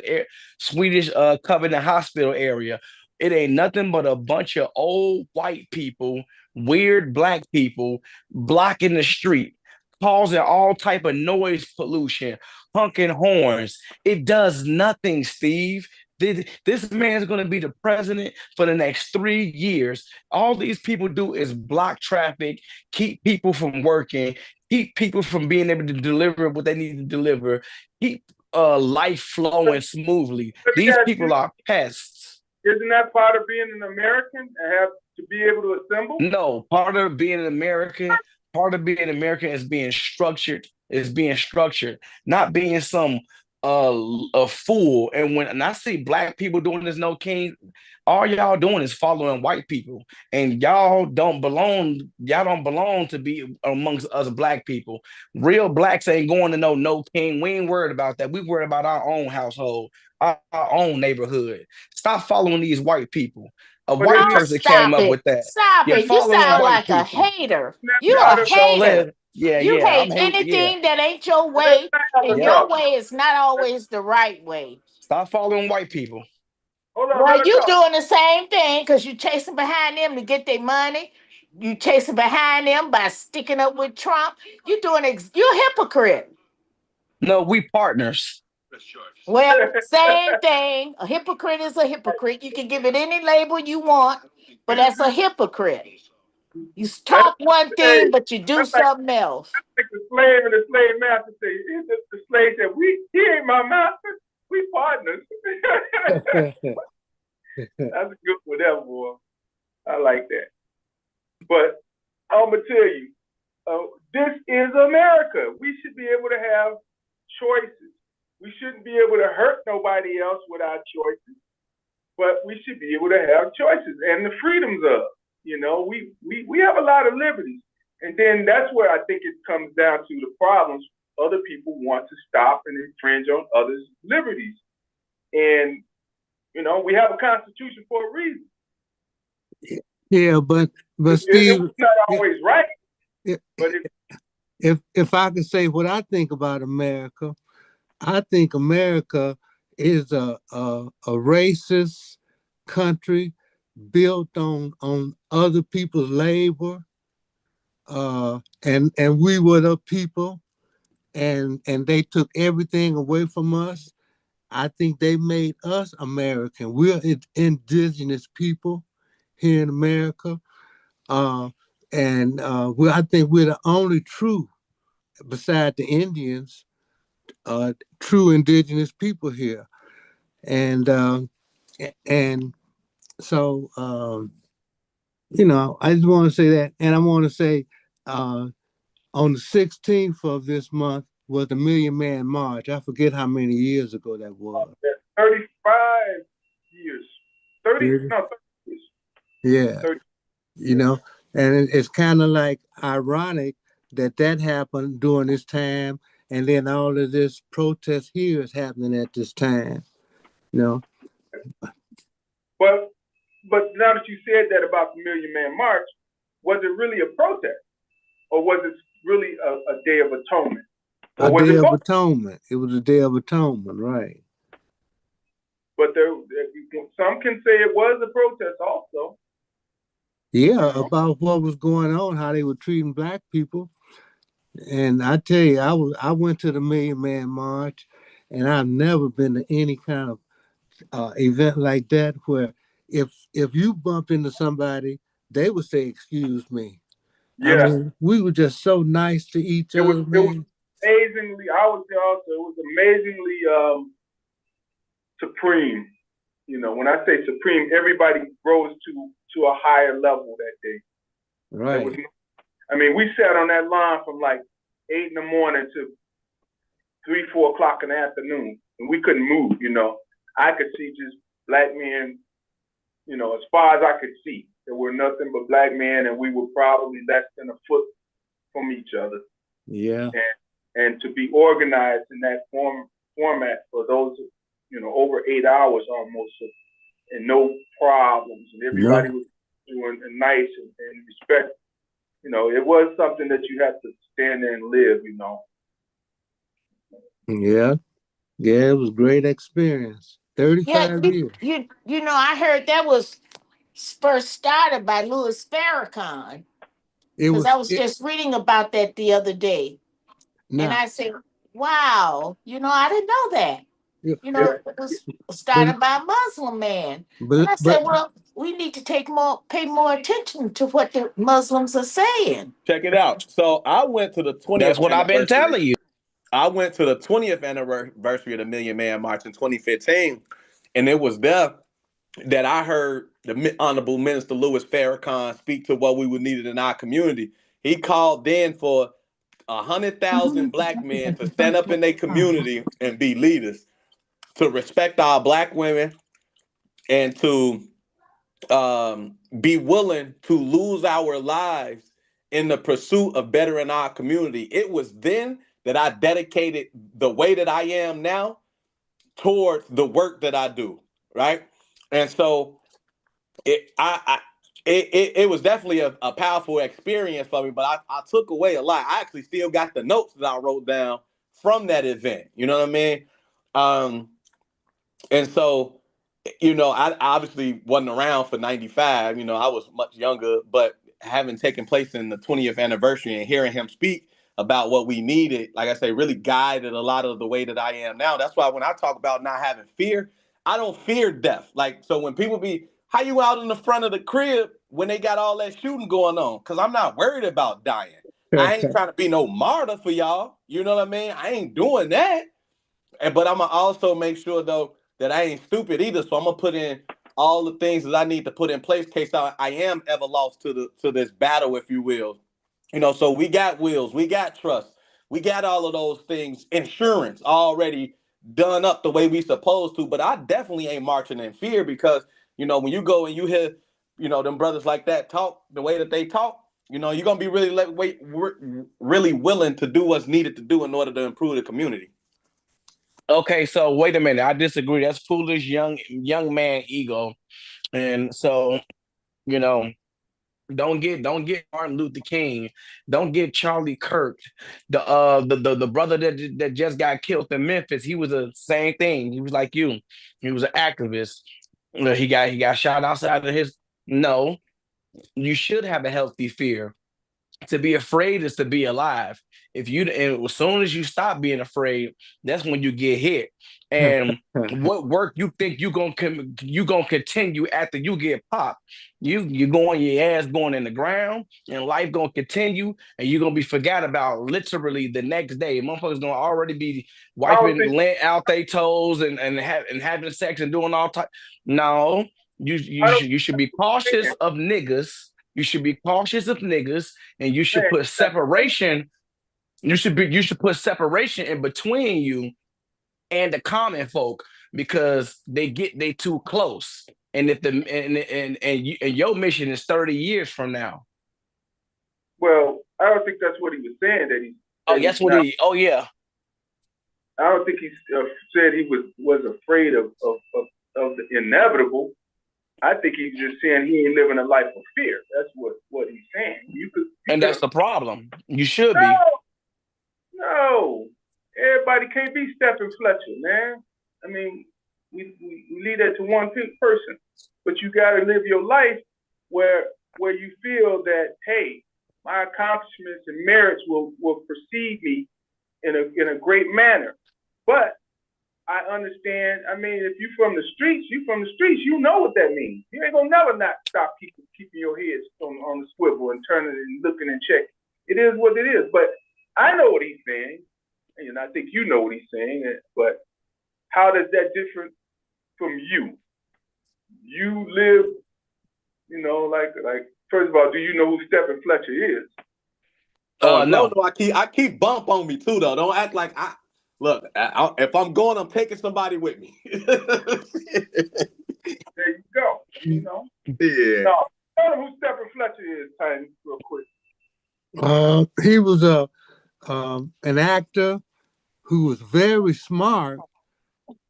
S8: Covenant Hospital area. It ain't nothing but a bunch of old white people, weird black people blocking the street, causing all type of noise pollution, honking horns. It does nothing, Steve. This man's going to be the president for the next 3 years. All these people do is block traffic, keep people from working, keep people from being able to deliver what they need to deliver, keep life flowing smoothly. These people are pests.
S9: Isn't that part of being an American and have to be able to assemble?
S8: No, part of being an American is being structured, not being some a fool. And I see black people doing this, no king, all y'all doing is following white people, and y'all don't belong to be amongst us black people. Real blacks ain't going to no king. We ain't worried about that. We worried about our own household, our own neighborhood. Stop following these white people. A white person came up with that.
S3: Stop
S8: You're
S3: it. You
S8: following
S3: sound
S8: white
S3: like a
S8: people.
S3: hater. You
S8: I
S3: a
S8: sure
S3: hater.
S8: am. Yeah,
S3: You
S8: yeah.
S3: hate anything that ain't your way, and your way is not always the right way.
S8: Stop following white people.
S9: Hold on,
S3: Well, you doing the same thing because you chasing behind them to get their money. You chasing behind them by sticking up with Trump. You're a hypocrite.
S8: No, we partners.
S3: Well, same thing. A hypocrite is a hypocrite. You can give it any label you want, but that's a hypocrite. You talk one thing, but you do something else.
S9: Like the slave and the slave master say, the slave said, he ain't my master, we partners. That's a good one, that boy. I like that. But I'm gonna tell you, this is America. We should be able to have choices. We shouldn't be able to hurt nobody else with our choices, but we should be able to have choices and the freedoms of. We have a lot of liberties. And then that's where I think it comes down to the problems. Other people want to stop and infringe on others' liberties. And, we have a constitution for a reason.
S7: Yeah, but Steve,
S9: it's not always right. But
S7: if I can say what I think about America, I think America is a racist country built on other people's labor, and we were the people, and they took everything away from us. I think they made us American. We're indigenous people here in America, I think we're the only true, beside the Indians, true indigenous people here, and so I just want to say that, and I want to say on the 16th of this month was the Million Man March. I forget how many years ago that was.
S9: 35 years. 30 years.
S7: Yeah. 30. And it's kind of like ironic that happened during this time, and then all of this protest here is happening at this time.
S9: But now that you said that about the Million Man March, was it really a protest, or was it really a Day of Atonement?
S7: A Day of Atonement. It was a Day of Atonement, right?
S9: But some can say it was a protest also.
S7: Yeah, about what was going on, how they were treating black people. And I tell you, I went to the Million Man March, and I've never been to any kind of event like that where if you bump into somebody, they would say, "Excuse me." I
S1: Yeah,
S7: mean, we were just so nice to each
S1: it was
S7: other,
S1: it was
S7: man.
S1: amazingly. I was there also. It was amazingly supreme. You know, when I say supreme, everybody rose to a higher level that day. There was,
S7: Right.
S1: I mean, we sat on that line from like 8 in the morning to 3, 4 o'clock in the afternoon, and we couldn't move. You know, I could see just black men. You know, as far as I could see, there were nothing but black men, and we were probably less than a foot from each other.
S7: Yeah.
S1: And to be organized in that format for those, you know, over 8 hours almost, and no problems, and everybody
S7: No.
S1: was doing nice and respect. You know, it was something that you had to stand there and live. You know.
S7: Yeah. Yeah. It was a great experience.
S3: Yeah,
S7: 35 years.
S3: you know, I heard that was first started by Louis Farrakhan
S7: It
S3: because I
S7: was
S3: was
S7: it
S3: just reading about that the other day, and
S7: now.
S3: I said, "Wow, you know, I didn't know that."
S7: Yeah,
S3: You
S1: Yeah.
S3: know, it was
S7: but
S3: started by a Muslim man, and
S7: but
S3: I
S7: but
S3: said, "Well, we need to pay more attention to what the Muslims are saying."
S10: Check it out. So I went to the
S8: That's
S10: 20th
S8: what I've been
S10: anniversary.
S8: telling you.
S10: I went to the 20th anniversary of the Million Man March in 2015, and it was there that I heard the Honorable Minister Louis Farrakhan speak to what we would needed in our community. He called then for 100,000 black men to stand up in their community and be leaders, to respect our black women, and to be willing to lose our lives in the pursuit of bettering our community. It was then that I dedicated the way that I am now towards the work that I do, right? And so it was definitely a powerful experience for me, but I took away a lot. I actually still got the notes that I wrote down from that event. You know what I mean? Um, and so, you know, I obviously wasn't around for 95. You know, I was much younger, but having taken place in the 20th anniversary and hearing him speak about what we needed, like I say, really guided a lot of the way that I am now. That's why when I talk about not having fear, I don't fear death. Like, so when people be, how you out in the front of the crib when they got all that shooting going on? Because I'm not worried about dying. I ain't trying to be no martyr for y'all. You know what I mean? I ain't doing that. But I'm gonna also make sure though that I ain't stupid either. So I'm gonna put in all the things that I need to put in place in case I am ever lost to this battle, if you will. You know, so we got wills, we got trust, we got all of those things, insurance already done up the way we supposed to. But I definitely ain't marching in fear because you know when you go and you hear you know them brothers like that talk the way that they talk. You know, you're gonna be really willing to do what's needed to do in order to improve the community.
S8: Okay, so wait a minute. I disagree. That's foolish young man ego. And so, you know, don't get Martin Luther King, don't get Charlie Kirk, the brother that just got killed in Memphis. He was the same thing. He was like you. He was an activist. He got shot outside of his. No, you should have a healthy fear. To be afraid is to be alive. If you and as soon as you stop being afraid, that's when you get hit. And what work you think you gonna continue after you get popped? You going your ass going in the ground, and life gonna continue, and you're gonna be forgot about literally the next day. Motherfuckers gonna already be
S1: I don't
S8: wiping
S1: think.
S8: lint out their toes and having sex and doing all type. No,
S1: I don't.
S8: you should be cautious of niggas. You should be cautious of niggas, and you should put separation. You should put separation in between you and the common folk because they too close. And if the and your mission is 30 years from now.
S1: Well, I don't think that's what he was saying.
S8: Oh, that's what
S1: Now,
S8: he. Oh yeah.
S1: I don't think he said he was afraid of the inevitable. I think he's just saying he ain't living a life of fear. That's what he's saying.
S8: And that's the problem. You should
S1: no,
S8: be.
S1: no. Everybody can't be Stephen Fletcher, man. I mean, we leave that to one person, but you got to live your life where where you feel that, hey, my accomplishments and merits will precede me in a great manner. But I understand, I mean, if you're from the streets, you know what that means. You ain't gonna never not stop people keeping your heads on the swivel and turning and looking and checking. It is what it is. But I know what he's saying, and I think you know what he's saying, but how does that differ from you? You live, you know, like first of all, do you know who Stephen Fletcher is?
S8: No.
S10: I keep bump on me too though. Don't act like if I'm going, I'm taking somebody with me.
S1: There you go. You know.
S10: Yeah.
S1: No, tell them who Stephen Fletcher is, Tiny, real quick.
S7: He was an actor who was very smart,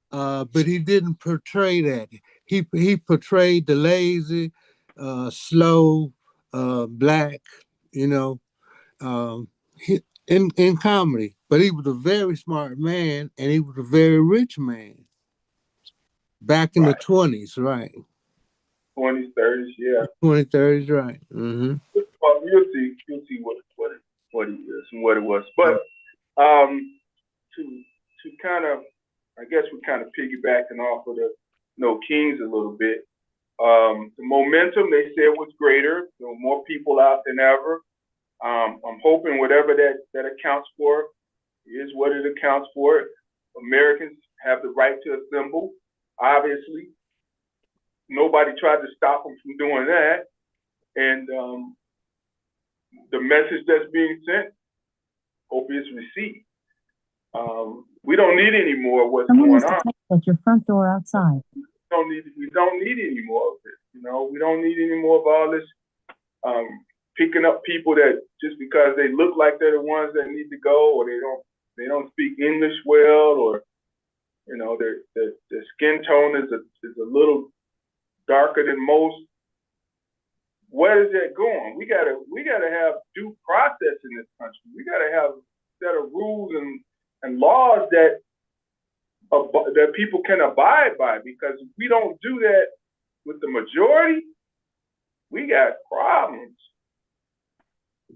S7: but he didn't portray that. He portrayed the lazy, slow, black, you know, in comedy. But he was a very smart man, and he was a very rich man back in the 20s, right?
S1: 20s, 30s, yeah.
S7: 20s, 30s, right. Mm-hmm.
S1: Well, you'll see what he is and what it was. But to kind of, I guess we're kind of piggybacking off of the Kings a little bit. The momentum, they said, was greater. There were more people out than ever. I'm hoping whatever that accounts for is what it accounts for. Americans have the right to assemble, obviously. Nobody tried to stop them from doing that. And the message that's being sent, hope it's received. We don't need any more of what's going on.
S11: At your front door outside.
S1: We don't need any more of it. You know, we don't need any more of all this picking up people that just because they look like they're the ones that need to go, or they don't speak English well, or you know, their skin tone is a little darker than most. Where is that going? We gotta have due process in this country. We gotta have a set of rules and laws that people can abide by, because if we don't do that with the majority, we got problems.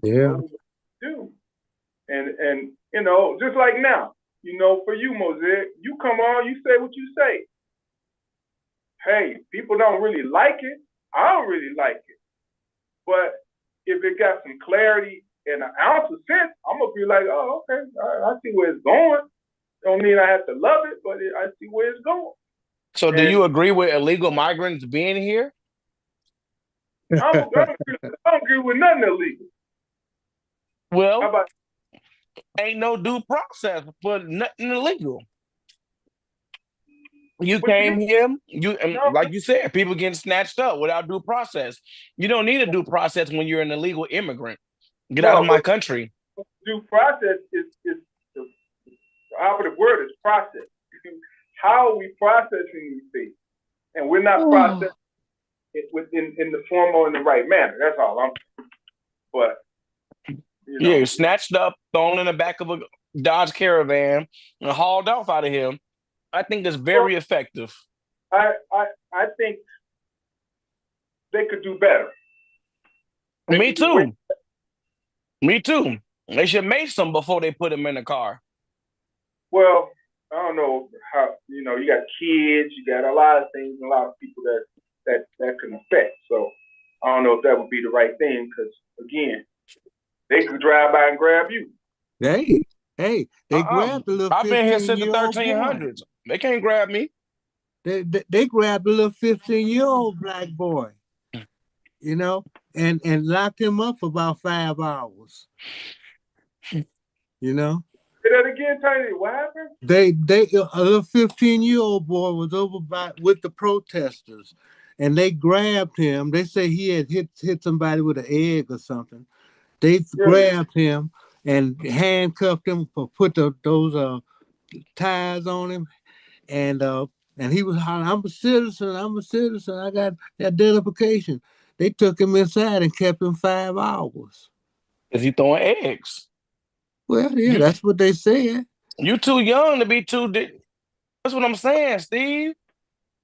S7: Yeah.
S1: Do. And you know, just like now, you know, for you, Mosaic, you come on, you say what you say. Hey, people don't really like it. I don't really like it. But if it got some clarity and an ounce of sense, I'm gonna be like, oh, okay, I see where it's going. Don't mean I have to love it, but I see where it's going.
S8: So do you agree with illegal migrants being here?
S1: I don't agree with nothing illegal.
S8: Well, ain't no due process for nothing illegal. You came here, like you said, people getting snatched up without due process. You don't need a due process when you're an illegal immigrant. Get out of my country.
S1: Due process is the operative word is process. How are we processing these things? And we're not processing it in the form or in the right manner. That's all but you know,
S8: you're snatched up, thrown in the back of a Dodge Caravan, and hauled off out of here. I think it's very effective.
S1: I think they could do better.
S8: Me too. Me too. They should make some before they put them in the car.
S1: Well, I don't know how, you know, you got kids, you got a lot of things, a lot of people that can affect. So I don't know if that would be the right thing, because again, they could drive by and grab you.
S7: Hey, they grabbed the little 15-year-old boy.
S8: I've been here since the 1300s. They can't grab me.
S7: They grabbed a little 15-year-old black boy, you know, and locked him up for about 5 hours. You know?
S1: Say that again, Tiny. What happened?
S7: A little 15-year-old boy was over with the protesters, and they grabbed him. They say he had hit somebody with an egg or something. They grabbed him and handcuffed him, put those ties on him, and he was hollering, I'm a citizen, I got identification. They took him inside and kept him 5 hours.
S8: Is he throwing eggs?
S7: Well, yeah, that's what they said.
S8: You too young to be too. That's what I'm saying, Steve.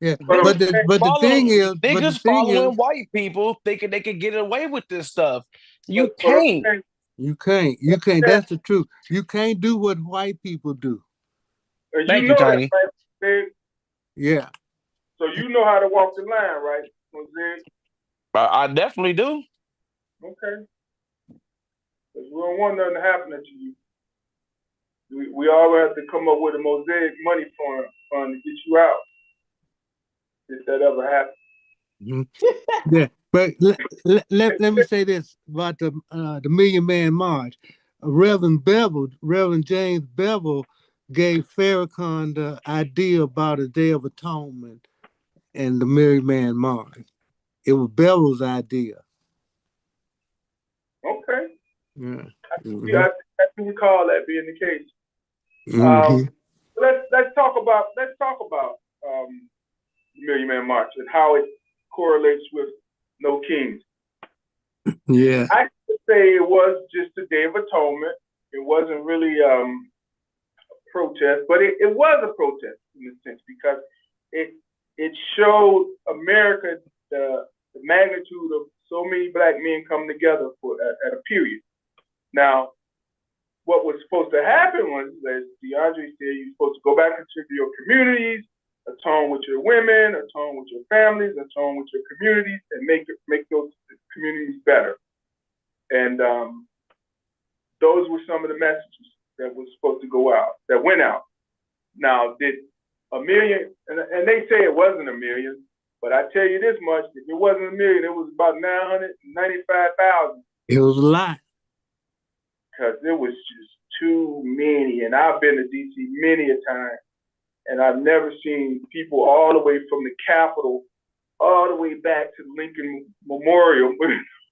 S7: Yeah,
S1: But I'm saying,
S7: but the thing is,
S8: Niggas following white people thinking they can get away with this stuff. You
S1: but I'm
S8: can't.
S1: saying,
S7: you can't. That's the truth. You can't do what white people do.
S1: and
S8: Thank
S1: you
S8: you,
S1: know that,
S8: Tiny.
S1: right, Mosaic?
S7: Yeah.
S1: So you know how to walk the line, right, Mosaic?
S8: I definitely do.
S1: Okay. 'Cause we don't want nothing to happen to you. We always have to come up with a Mosaic money fund to get you out if that ever happens.
S7: Mhm. Yeah, but let me say this about the Million Man March. Reverend James Bevel gave Farrakhan the idea about a Day of Atonement and the Million Man March. It was Bevel's idea.
S1: Okay.
S7: Yeah.
S1: Yeah, I can recall that being the case.
S7: Mm-hmm.
S1: Let's talk about the Million Man March and how it correlates with No Kings.
S7: Yeah.
S1: I could say it was just a Day of Atonement. It wasn't really a protest, but it was a protest in a sense because it showed America the magnitude of so many black men coming together at a period. Now, what was supposed to happen was, as DeAndre said, you're supposed to go back into your communities, atone with your women, atone with your families, atone with your communities, and make those communities better. And those were some of the messages that was supposed to go out, that went out. Now, did a million, and they say it wasn't a million, but I tell you this much, if it wasn't a million, it was about 995,000.
S7: It was a lot.
S1: Because it was just too many. And I've been to DC many a time, and I've never seen people all the way from the Capitol all the way back to Lincoln Memorial,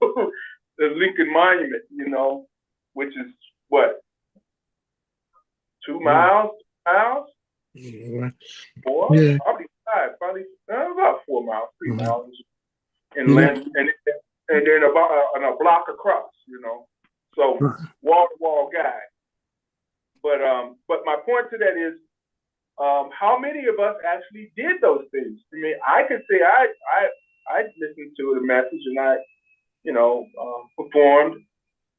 S1: the Lincoln Monument, which is what, 2 miles?
S7: Yeah.
S1: 4?
S7: Yeah.
S1: Probably 5, probably about 4 miles, 3
S7: Mhm.
S1: miles in length, and then about a block across, So wall to wall guy. But my point to that is, how many of us actually did those things? I mean, I could say I listened to the message and I, performed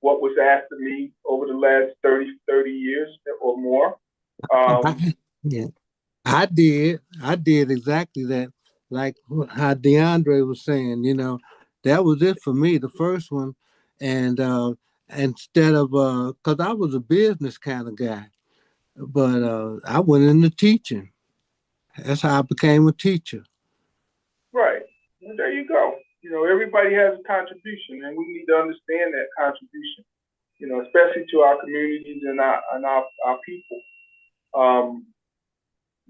S1: what was asked of me over the last 30 years or more.
S7: Yeah. I did exactly that. Like how DeAndre was saying, that was it for me, the first one. And instead of because I was a business kind of guy, but I went into teaching. That's how I became a teacher.
S1: Right. Well, there you go. Everybody has a contribution, and we need to understand that contribution. Especially to our communities and our people.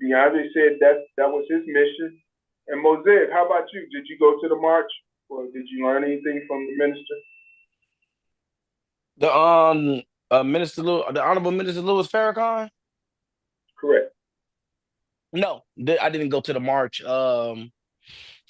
S1: DeAndre said that was his mission. And Mosaic, how about you? Did you go to the march, or did you learn anything from the minister?
S8: The Minister the Honorable Minister Louis Farrakhan.
S1: Correct.
S8: No, I didn't go to the march.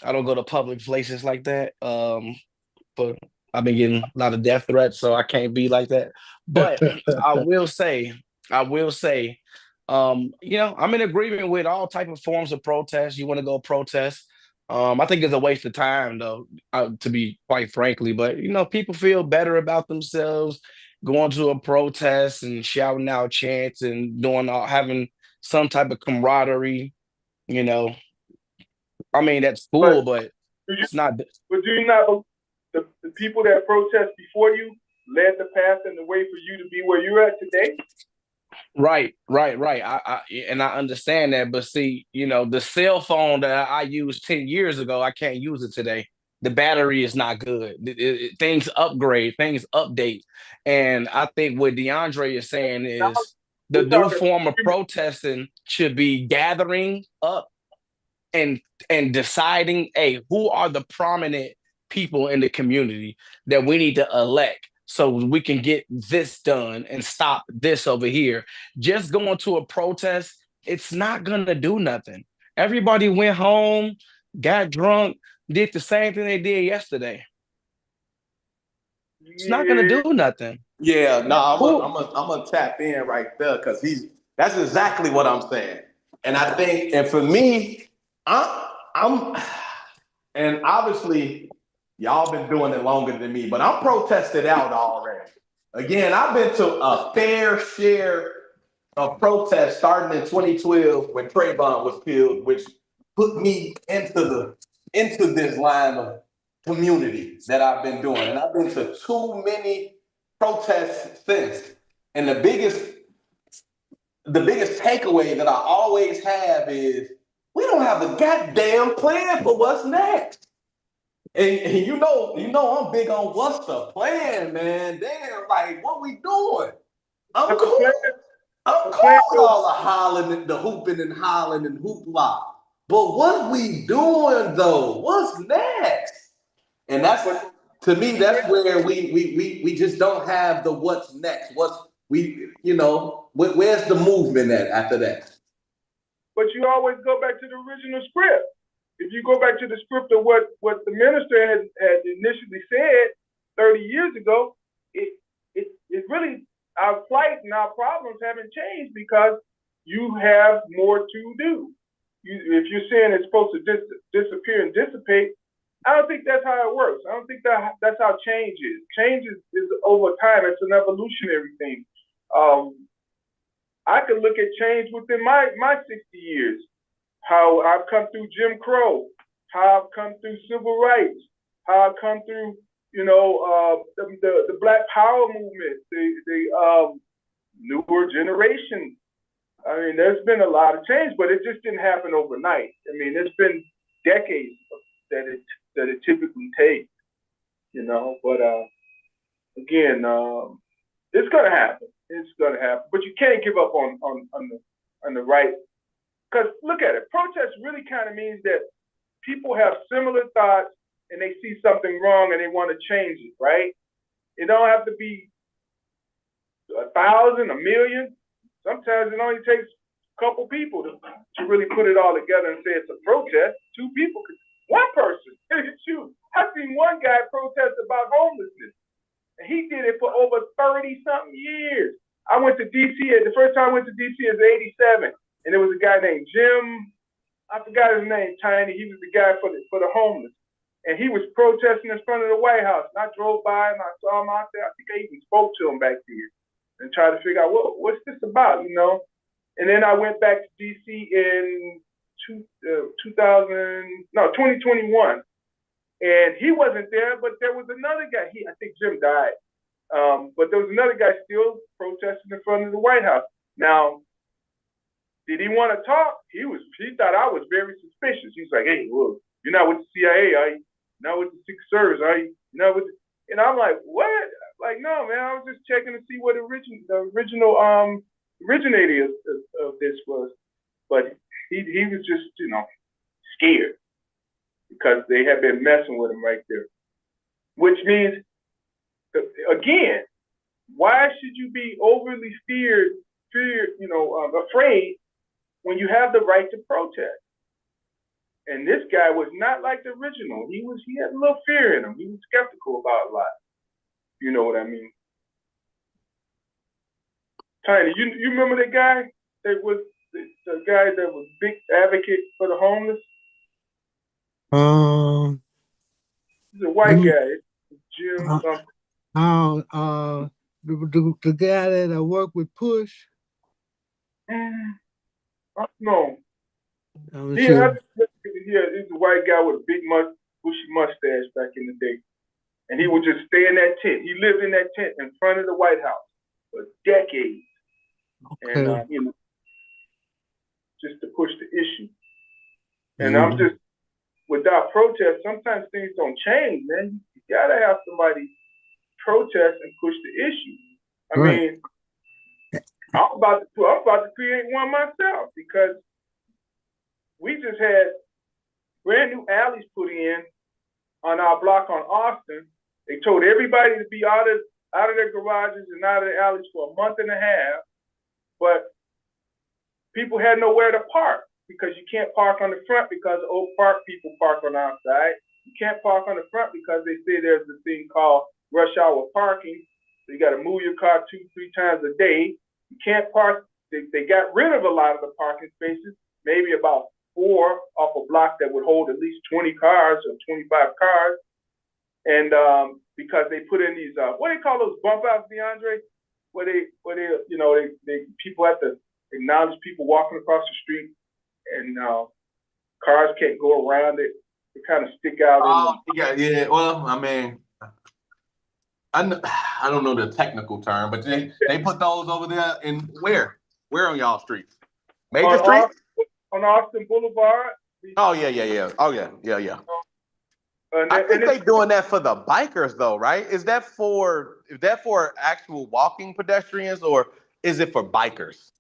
S8: I don't go to public places like that. But I've been getting a lot of death threats, so I can't be like that. But I will say, I'm in agreement with all type of forms of protest. You want to go protest. I think it's a waste of time, though, to be quite frankly. But people feel better about themselves going to a protest and shouting out chants and having some type of camaraderie. I mean, that's cool, but it's not.
S1: But do you not believe the people that protest before you led the path and the way for you to be where you're at today?
S8: Right. I understand that, but see, the cell phone that I used 10 years ago, I can't use it today. The battery is not good. Things upgrade, things update, and I think what DeAndre is saying is the new form of protesting should be gathering up and deciding, hey, who are the prominent people in the community that we need to elect so we can get this done and stop this over here. Just going to a protest, it's not gonna do nothing. Everybody went home, got drunk, did the same thing they did yesterday. It's not gonna do nothing.
S10: Yeah, no, I'm gonna tap in right there because that's exactly what I'm saying. And I think, and for me, and obviously y'all been doing it longer than me, but I'm protested out already. Again, I've been to a fair share of protests starting in 2012 when Trayvon was killed, which put me into this line of community that I've been doing. And I've been to too many protests since. And the biggest takeaway that I always have is we don't have a goddamn plan for what's next. And you know I'm big on what's the plan, man. Damn, like what we doing? I'm cool. I'm cool with all the hollering, the hooping and hollering and hoopla. But what we doing though? What's next? And that's what, to me, that's where we just don't have the what's next. Where's the movement at after that?
S9: But you always go back to the original script. If you go back to the script of what the minister had initially said 30 years ago, it really, our plight and our problems haven't changed because you have more to do. If you're saying it's supposed to disappear and dissipate, I don't think that's how it works. I don't think that's how change is. Change is over time. It's an evolutionary thing. I could look at change within my 60 years. How I've come through Jim Crow, how I've come through civil rights, how I've come through, the Black Power movement, the newer generation. I mean, there's been a lot of change, but it just didn't happen overnight. I mean, it's been decades that it typically takes, But again, it's gonna happen. It's gonna happen. But you can't give up on the right. Because look at it, protest really kind of means that people have similar thoughts and they see something wrong and they want to change it, right? It don't have to be 1,000, 1,000,000. Sometimes it only takes a couple people to really put it all together and say it's a protest. Two people, one person. Shoot, I've seen one guy protest about homelessness, and he did it for over 30-something years. I went to DC. The first time I went to DC was '87. And there was a guy named Jim, I forgot his name, Tiny. He was the guy for the homeless. And he was protesting in front of the White House. And I drove by and I saw him out there. I think I even spoke to him back there and tried to figure out what's this about, And then I went back to DC in 2021. And he wasn't there, but there was another guy. I think Jim died. But there was another guy still protesting in front of the White House. Now, did he want to talk? He thought I was very suspicious. He's like, hey, well, you're not with the CIA, are you? You're not with the Secret Service, are you? You're not with And I'm like, what? Like, no, man, I was just checking to see what the original originator of this was. But he was just, scared because they had been messing with him right there. Which means, again, why should you be overly afraid when you have the right to protest? And this guy was not like the original. He had a little fear in him. He was skeptical about a lot. You know what I mean? Tiny, you remember that guy that was the guy that was big advocate for the homeless? He's a white guy. Jim something.
S7: The guy that I work with, Push.
S9: No. He's a white guy with a big bushy mustache back in the day. And he would just stay in that tent. He lived in that tent in front of the White House for decades. Okay. And, just to push the issue. And I'm just, without protest, sometimes things don't change, man. You gotta have somebody protest and push the issue. I mean, I'm about to create one myself because we just had brand new alleys put in on our block on Austin. They told everybody to be out of their garages and out of the alleys for a month and a half, but people had nowhere to park because you can't park on the front because Oak Park people park on the outside. You can't park on the front because they say there's a thing called rush hour parking. So you got to move your car 2-3 times a day. You can't park. They got rid of a lot of the parking spaces, maybe about
S1: 4 off a block that would hold at least 20 cars or 25 cars. And because they put in these, what do they call those bump outs, DeAndre? Where they people have to acknowledge people walking across the street, and cars can't go around it. They kind of stick out.
S12: Yeah. Well, I mean, I don't know the technical term, but they put those over there in where on y'all streets? Major streets?
S1: On Austin Boulevard.
S12: Oh yeah. Oh yeah.
S1: I
S12: think they're doing that for the bikers though, right? Is that for actual walking pedestrians, or is it for bikers?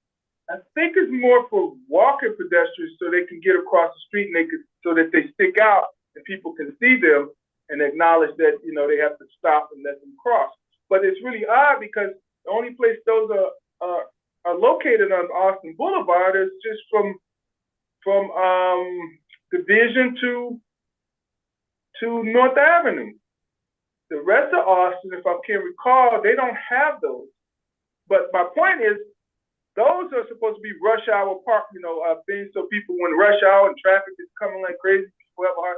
S1: I think it's more for walking pedestrians so they can get across the street and so that they stick out and people can see them and acknowledge that, they have to stop and let them cross. But it's really odd because the only place those are located on Austin Boulevard is just from Division to North Avenue. The rest of Austin, if I can recall, they don't have those. But my point is, those are supposed to be rush hour park, things so people when rush hour and traffic is coming like crazy, people have a hard,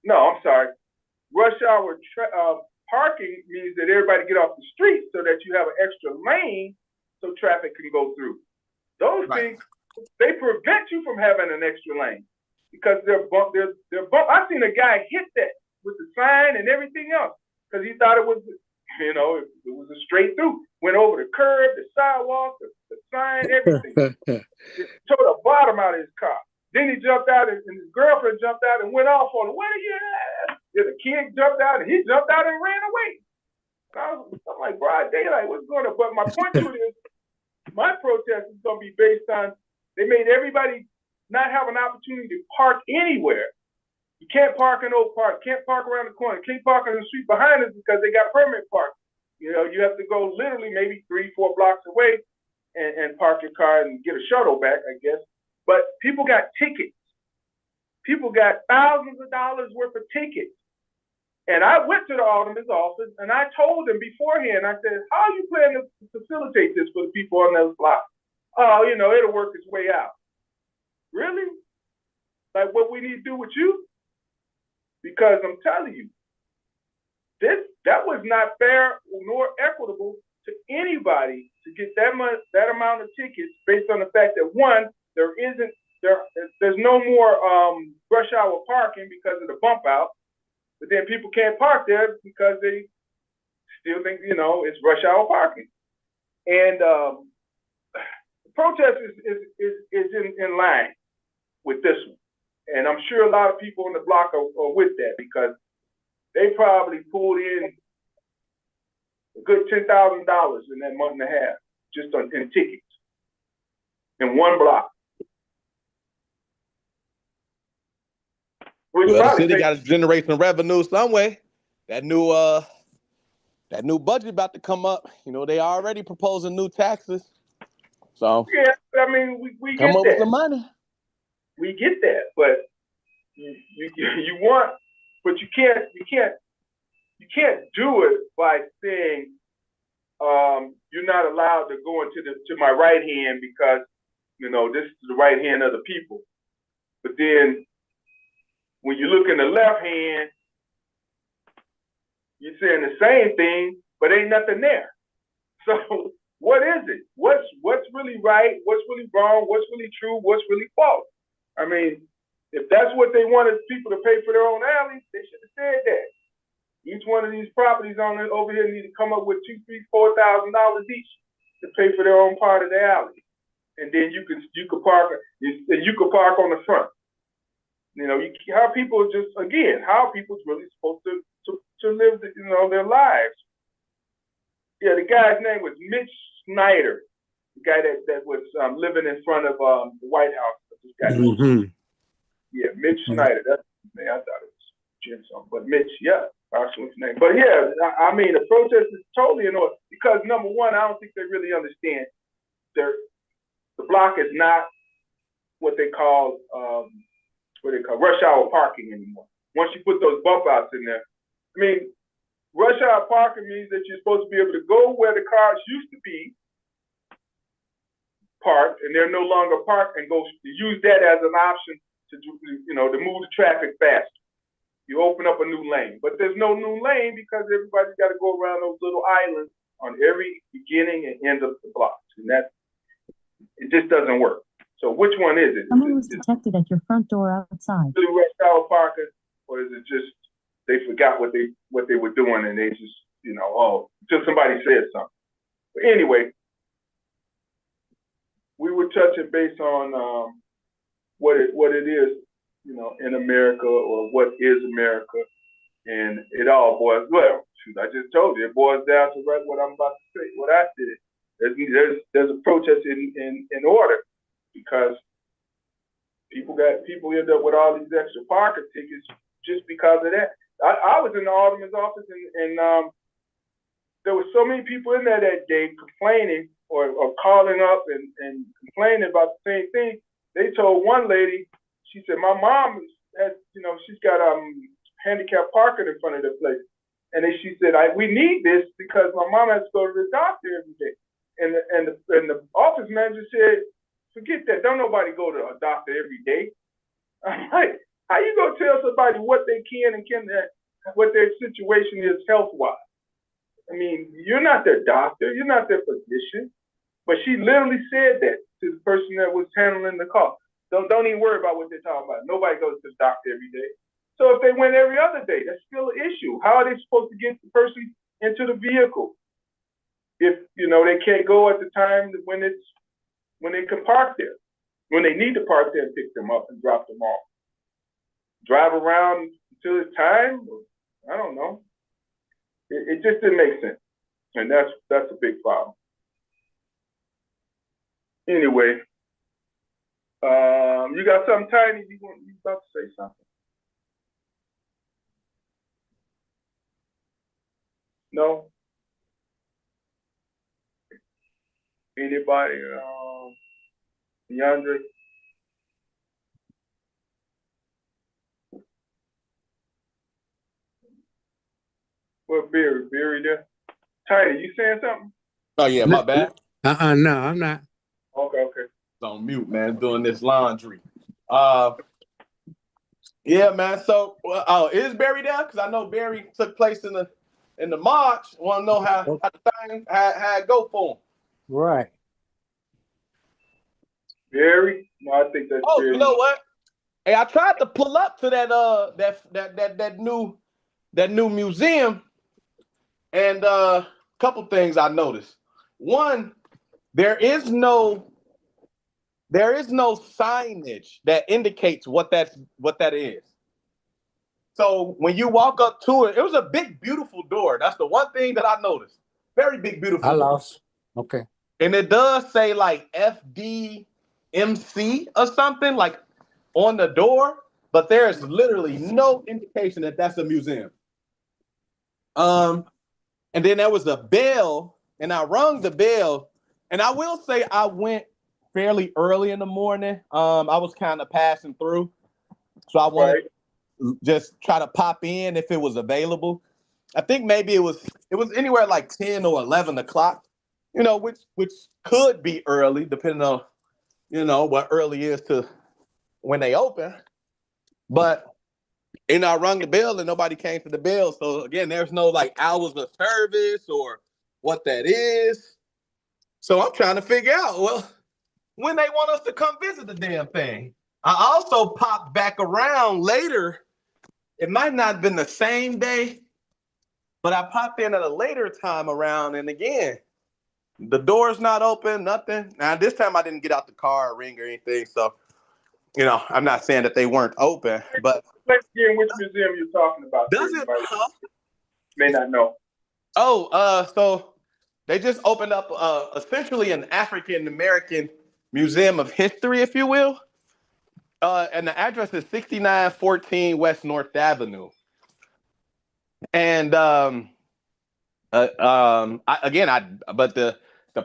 S1: no, I'm sorry. Rush hour parking means that everybody get off the street so that you have an extra lane so traffic can go through. Those things, they prevent you from having an extra lane because they're bump. I seen a guy hit that with the sign and everything else because he thought it was, it was a straight through. Went over the curb, the sidewalk, the sign, everything. Tore the bottom out of his car. Then he jumped out, and his girlfriend jumped out and went off on him. Where are you at? Then the kid jumped out, and he jumped out and ran away. I'm like, broad daylight, what's going on? But my point to it is, my protest is going to be based on they made everybody not have an opportunity to park anywhere. You can't park in Oak Park, can't park around the corner, can't park on the street behind us because they got permit park. You have to go literally maybe 3-4 blocks away and park your car and get a shuttle back, I guess. But people got tickets. People got thousands of dollars worth of tickets. And I went to the alderman's office and I told him beforehand, I said, how are you planning to facilitate this for the people on those blocks? Oh, it'll work its way out. Really? Like what we need to do with you? Because I'm telling you, that was not fair nor equitable to anybody to get that amount of tickets based on the fact that one, there's no more rush hour parking because of the bump out, but then people can't park there because they still think it's rush hour parking. And the protest is in line with this one, and I'm sure a lot of people on the block are with that because they probably pulled in a good $10,000 in that month and a half just in tickets in one block.
S12: Well, the city got to generate some revenue some way. That new budget about to come up. They already proposing new taxes. So
S1: yeah, I mean we
S12: come
S1: get
S12: up
S1: that.
S12: with the money.
S1: We get that, but you want, but you can't do it by saying you're not allowed to go to my right hand because this is the right hand of the people. But then when you look in the left hand, you're saying the same thing, but ain't nothing there. So what is it? What's really right? What's really wrong? What's really true? What's really false? I mean, if that's what they wanted people to pay for their own alleys, they should have said that. Each one of these properties over here need to come up with $2,000, $3,000, $4,000 each to pay for their own part of the alley, and then you could park on the front. How people really supposed to live their lives. Yeah, the guy's name was Mitch Snyder, the guy that was living in front of the White House. This guy yeah, Mitch Snyder. That's his name. I thought it was Jim something, but Mitch, yeah, that's his name. But yeah, I mean, the protest is totally in order because number one, I don't think they really understand the block is not what they call rush hour parking anymore. Once you put those bump outs in there, I mean, rush hour parking means that you're supposed to be able to go where the cars used to be, parked and they're no longer parked, and go use that as an option to do, to move the traffic faster. You open up a new lane, but there's no new lane because everybody's got to go around those little islands on every beginning and end of the blocks, and it just doesn't work. So which one is it?
S11: Someone was detected at your front door outside.
S1: Really rush hour parking, or is it just they forgot what they were doing and they just until somebody said something. But anyway, we were touching base on what it is, in America, or what is America, and it all boils. Well, shoot, I just told you, it boils down to what I'm about to say, what I said. There's a protest in order, because people end up with all these extra parking tickets just because of that. I was in the alderman's office, and there were so many people in there that day complaining or calling up and complaining about the same thing. They told one lady, she said, my mom has, she's got handicapped parking in front of the place. And then she said, we need this because my mom has to go to the doctor every day. And the office manager said, forget that. Don't nobody go to a doctor every day. I'm like, how you gonna tell somebody what they can and can't, what their situation is health-wise? I mean, you're not their doctor, you're not their physician. But she literally said that to the person that was handling the call. Don't even worry about what they're talking about. Nobody goes to the doctor every day. So if they went every other day, that's still an issue. How are they supposed to get the person into the vehicle if they can't go at the time when they can park there, when they need to park there and pick them up and drop them off? Drive around until it's time? I don't know. It just didn't make sense, and that's a big problem. Anyway, you got something, Tiny? You about to say something? No? Anybody? DeAndre? Well, Barry there. Tiny, you saying something?
S12: Oh yeah, my bad.
S7: No, I'm not.
S1: Okay.
S12: It's on mute, man. Doing this laundry. Yeah, man. So, is Barry there? Because I know Barry took place in the march. Want to know how the thing how it go for him?
S7: Right.
S1: Barry? No, I think that's Barry.
S12: You know what? Hey, I tried to pull up to that new museum, and couple things I noticed. One, there is no signage that indicates what that is. So when you walk up to it, it was a big, beautiful door. That's the one thing that I noticed. Very big, beautiful.
S7: I lost. Okay.
S12: And it does say like FDMC or something like on the door, but there's literally no indication that that's a museum. And then there was a bell, and I rung the bell, and I will say I went fairly early in the morning. I was kind of passing through, so I wanted to just try to pop in if it was available. I think maybe it was anywhere like 10 or 11 o'clock, which could be early, depending on, what early is to when they open. But I rung the bell and nobody came to the bell. So again, there's no like hours of service or what that is. So I'm trying to figure out, well, when they want us to come visit the damn thing. I also popped back around later. It might not have been the same day, but I popped in at a later time around. And again, the door's not open, nothing. Now, this time I didn't get out the car or ring or anything. So, I'm not saying that they weren't open, but.
S1: Let's see which museum you're talking about.
S12: Does it?
S1: May not know.
S12: So they just opened up essentially an African American Museum of History, if you will. And the address is 6914 West North Avenue. And but the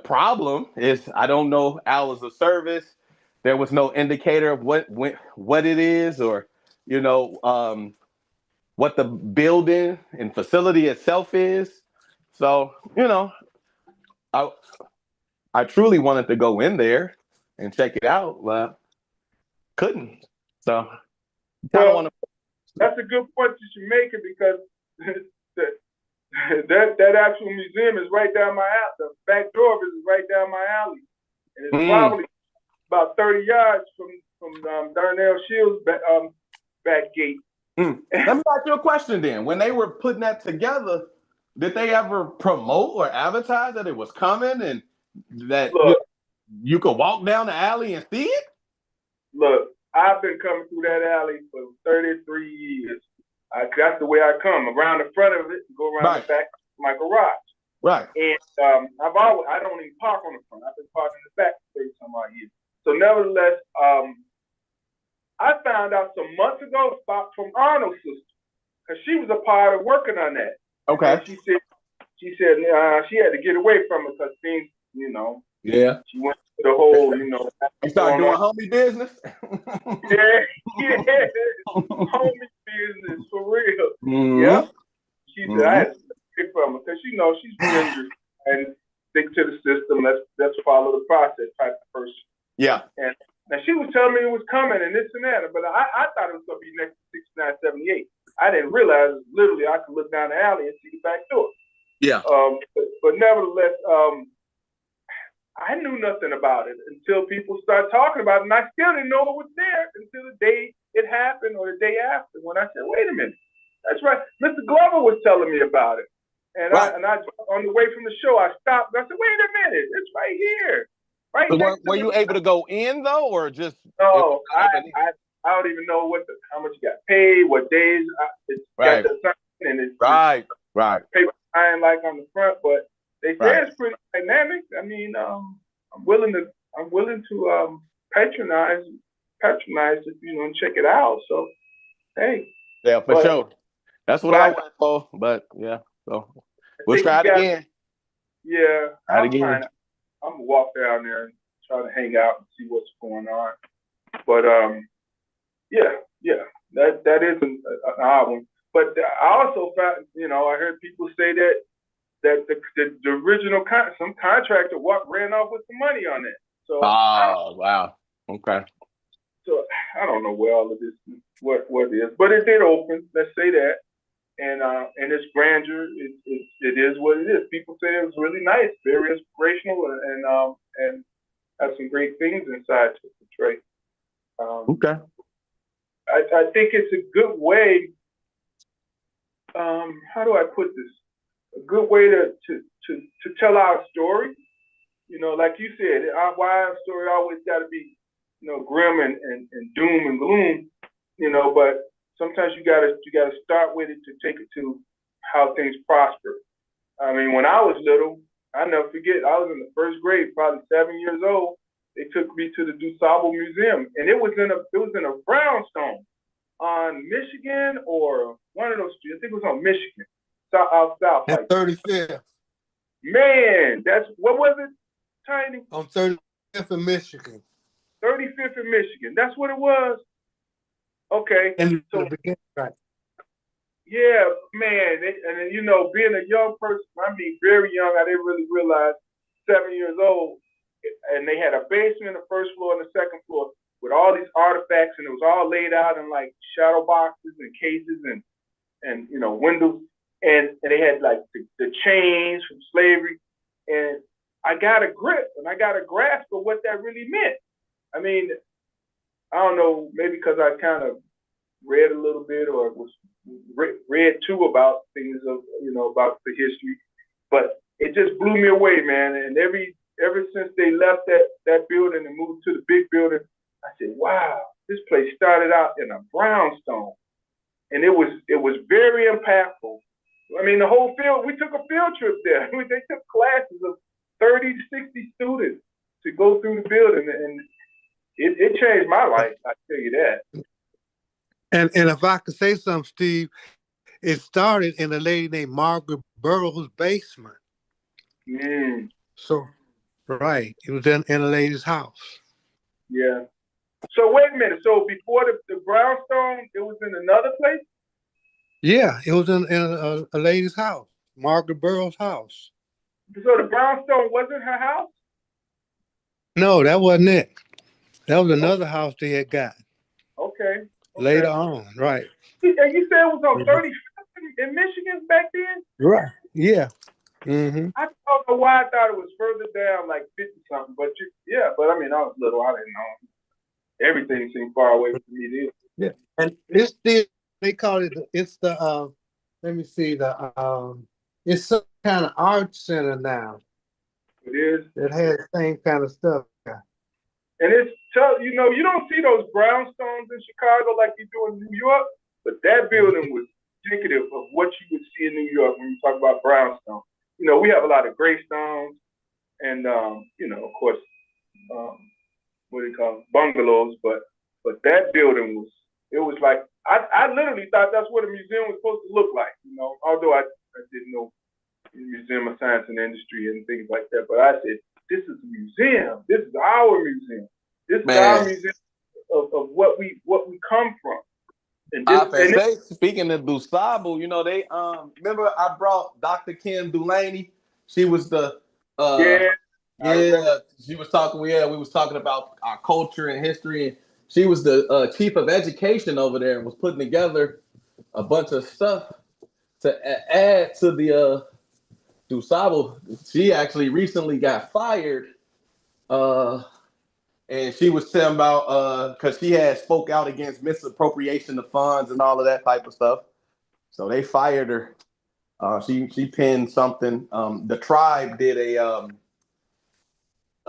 S12: problem is I don't know hours of service. There was no indicator of what it is, or what the building and facility itself is. So I truly wanted to go in there, and check it out, but couldn't. So kind of
S1: Well,
S12: want to.
S1: that's a good point that you're making because that actual museum is right down my alley. The back door of it is right down my alley, and it's probably about 30 yards from Darnell Shields' back gate.
S12: Let me ask you a question then. When they were putting that together, did they ever promote or advertise that it was coming and that you could walk down the alley and see it?
S1: Look, I've been coming through that alley for 33 years. That's the way I come, around the front of it, go around the back of my garage.
S12: Right.
S1: And I don't even park on the front. I've been parking in the back for 30 some odd years. So nevertheless, I found out some months ago from Arnold's sister, because she was a part of working on that.
S12: Okay.
S1: And she said she had to get away from it because things,
S12: Yeah.
S1: she went to the whole,
S12: You started doing homie business?
S1: yeah, homie business for real.
S12: Mm-hmm.
S1: Yeah. She said I had to get from her because she's ginger and stick to the system. Let's follow the process type of person.
S12: Yeah.
S1: And now she was telling me it was coming and this and that, but I thought it was gonna be next to 6978. I didn't realize literally I could look down the alley and see the back door.
S12: Yeah.
S1: But nevertheless, I knew nothing about it until people started talking about it, and I still didn't know it was there until the day it happened or the day after when I said, wait a minute, that's right. Mr. Glover was telling me about it. And I on the way from the show, I stopped and I said, wait a minute, it's right here. Right.
S12: So were you able to go in though, or just?
S1: No, I don't even know how much you got paid, what days. It's got the sign and it's
S12: right.
S1: paper sign like on the front, but they say it's pretty dynamic. I mean, I'm willing to patronize it, and check it out. So, hey.
S12: Yeah, for sure. That's what I went for. But yeah, so we'll try it again.
S1: Yeah,
S12: try it again.
S1: I'm gonna walk down there and try to hang out and see what's going on. But that is an odd one. But I also found, I heard people say that the original some contractor ran off with some money on it. So
S12: wow, okay.
S1: So I don't know where all of this what it is, but it did open. Let's say that, and its grandeur, it is what it is. People say it was really nice, very inspirational, and has some great things inside to portray.
S12: Okay.
S1: I think it's a good way. How do I put this? A good way to tell our story. Like you said, why our story always got to be, grim and doom and gloom. But sometimes you gotta start with it to take it to how things prosper. I mean, when I was little, I never forget. I was in the first grade, probably 7 years old. They took me to the DuSable Museum, and it was in a brownstone on Michigan or one of those streets. I think it was on Michigan, south.
S7: At 35th.
S1: Man, what was it, Tiny?
S7: On 35th in Michigan.
S1: 35th in Michigan. That's what it was. Okay.
S7: And
S1: so,
S7: right.
S1: Yeah, man. And being a young person, I mean, very young, I didn't really realize, 7 years old, and they had a basement, the first floor, and the second floor with all these artifacts, and it was all laid out in like shadow boxes and cases and windows, and they had like the chains from slavery, and I got a grip and I got a grasp of what that really meant. I mean, I don't know, maybe because I kind of read a little bit or was read too about things about the history, but it just blew me away, man. And ever since they left that building and moved to the big building, I said, wow, this place started out in a brownstone, and it was very impactful. I mean, the whole field, we took a field trip there. They took classes of 30 to 60 students to go through the building, and it changed my life, I tell you that.
S7: And if I could say something, Steve, it started in a lady named Margaret Burroughs' basement.
S1: Mm.
S7: So, right, it was in a lady's house.
S1: Yeah. So wait a minute. So before the brownstone, it was in another place?
S7: Yeah, it was in a lady's house, Margaret Burroughs' house.
S1: So the brownstone wasn't her house?
S7: No, that wasn't it. That was another house they had got
S1: Okay.
S7: later
S1: Okay.
S7: on, right?
S1: And you said it was on
S7: Mhm.
S1: 35th in Michigan back then?
S7: Right. Yeah. Mm-hmm.
S1: I don't know why I thought it was further down, like 50 something. But yeah, but I mean, I was little. I didn't know. Everything seemed far away from me then.
S7: Yeah. And it's still, they call it, it's the, let me see, it's some kind of art center now
S1: It is.
S7: that has the same kind of stuff.
S1: And it's, you know, you don't see those brownstones in Chicago like you do in New York, but that building was indicative of what you would see in New York when you talk about brownstone. You know, we have a lot of gray stones and, you know, of course, what do you call them, bungalows, but that building was, it was like, I literally thought that's what a museum was supposed to look like, you know, although I didn't know Museum of Science and Industry and things like that, but I said, this is a museum. This is our museum. This is our museum of what we come from. And
S10: speaking of Dusable, you know, they remember I brought Dr. Kim Dulaney. She was the she was talking, we was talking about our culture and history, and she was the chief of education over there and was putting together a bunch of stuff to add to the Dusable. She actually recently got fired. And she was telling about because she had spoke out against misappropriation of funds and all of that type of stuff. So they fired her. She penned something. The Tribe did a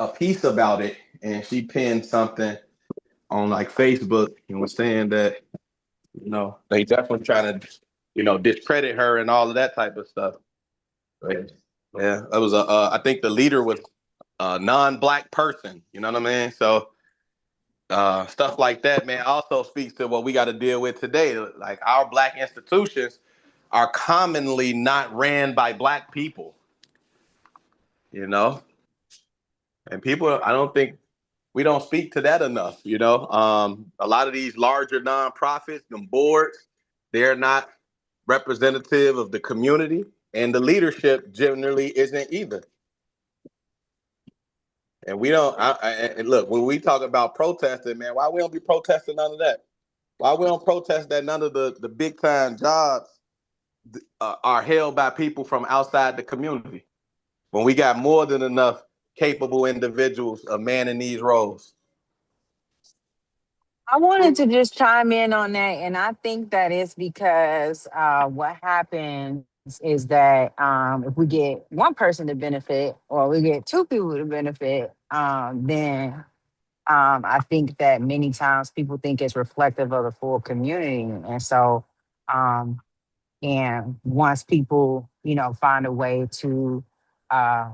S10: piece about it, and she penned something on like Facebook and was saying that, you know, they definitely trying to, you know, discredit her and all of that type of stuff. But, yeah, it was I think the leader was a non-black person. You know what I mean? So. Stuff like that, man, also speaks to what we got to deal with today. Like our black institutions are commonly not ran by black people, you know, and people, I don't think we don't speak to that enough, you know. A lot of these larger nonprofits and boards, they're not representative of the community, and the leadership generally isn't either. And we don't. And look, when we talk about protesting, man, why we don't be protesting none of that? Why we don't protest that none of the big time jobs are held by people from outside the community when we got more than enough capable individuals of manning these roles?
S6: I wanted to just chime in on that, and I think that it's because what happens is that if we get one person to benefit or we get two people to benefit, then I think that many times people think it's reflective of the full community. And so, and once people, you know, find a way to uh,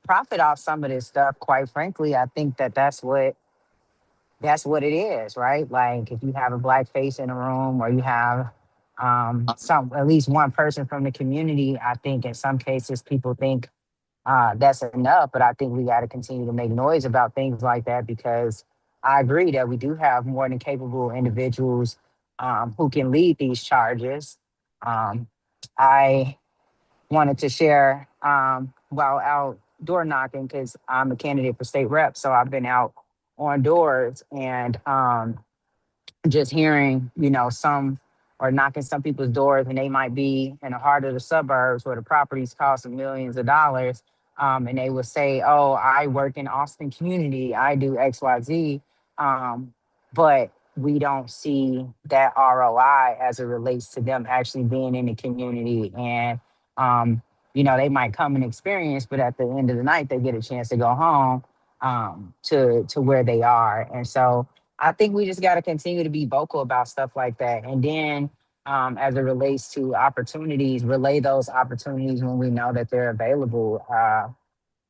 S6: profit off some of this stuff, quite frankly, I think that that's what it is, right? Like if you have a black face in a room or you have some at least one person from the community, I think in some cases people think that's enough. But I think we got to continue to make noise about things like that because I agree that we do have more than capable individuals who can lead these charges. I wanted to share while out door knocking because I'm a candidate for state rep, so I've been out on doors and just hearing, you know, some or knocking some people's doors and they might be in the heart of the suburbs where the properties cost millions of dollars. And they would say, oh, I work in Austin community, I do XYZ. But we don't see that ROI as it relates to them actually being in the community. And, you know, they might come and experience, but at the end of the night, they get a chance to go home to where they are. And so I think we just got to continue to be vocal about stuff like that. And then as it relates to opportunities, relay those opportunities when we know that they're available.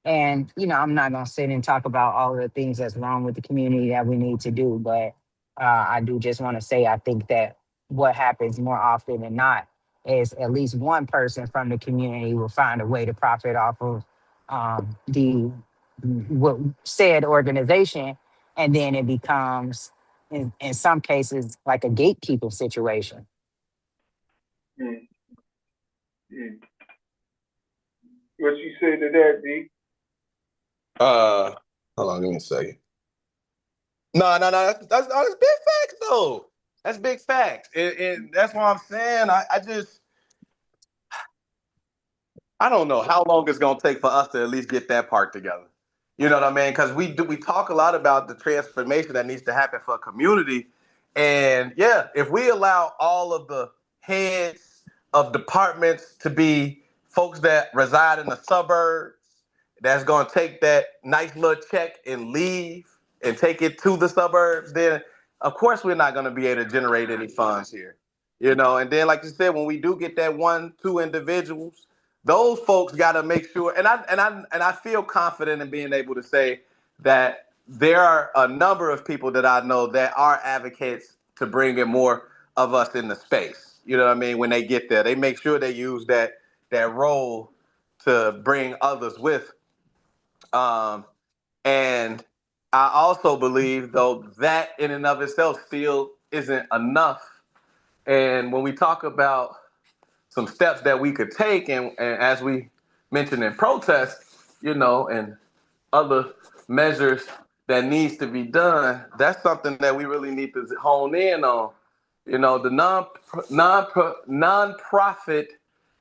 S6: And, you know, I'm not going to sit and talk about all of the things that's wrong with the community that we need to do. But I do just want to say, I think that what happens more often than not is at least one person from the community will find a way to profit off of the what said organization. And then it becomes, in some cases, like a gatekeeper situation.
S1: Mm. Mm. What you say to that, D?
S10: Hold on, give me a second. No. That's big facts though. That's big facts, and that's what I'm saying. I don't know how long it's gonna take for us to at least get that part together. You know what I mean? Because we talk a lot about the transformation that needs to happen for a community, and yeah, if we allow all of the heads of departments to be folks that reside in the suburbs, that's gonna take that nice little check and leave and take it to the suburbs, then of course we're not gonna be able to generate any funds here. You know, and then like you said, when we do get that 1, 2 individuals, those folks got to make sure, and I feel confident in being able to say that there are a number of people that I know that are advocates to bring in more of us in the space. You know what I mean? When they get there, they make sure they use that role to bring others with. And I also believe, though, that in and of itself still isn't enough. And when we talk about some steps that we could take, and as we mentioned in protest, you know, and other measures that needs to be done, that's something that we really need to hone in on. You know, the non-profit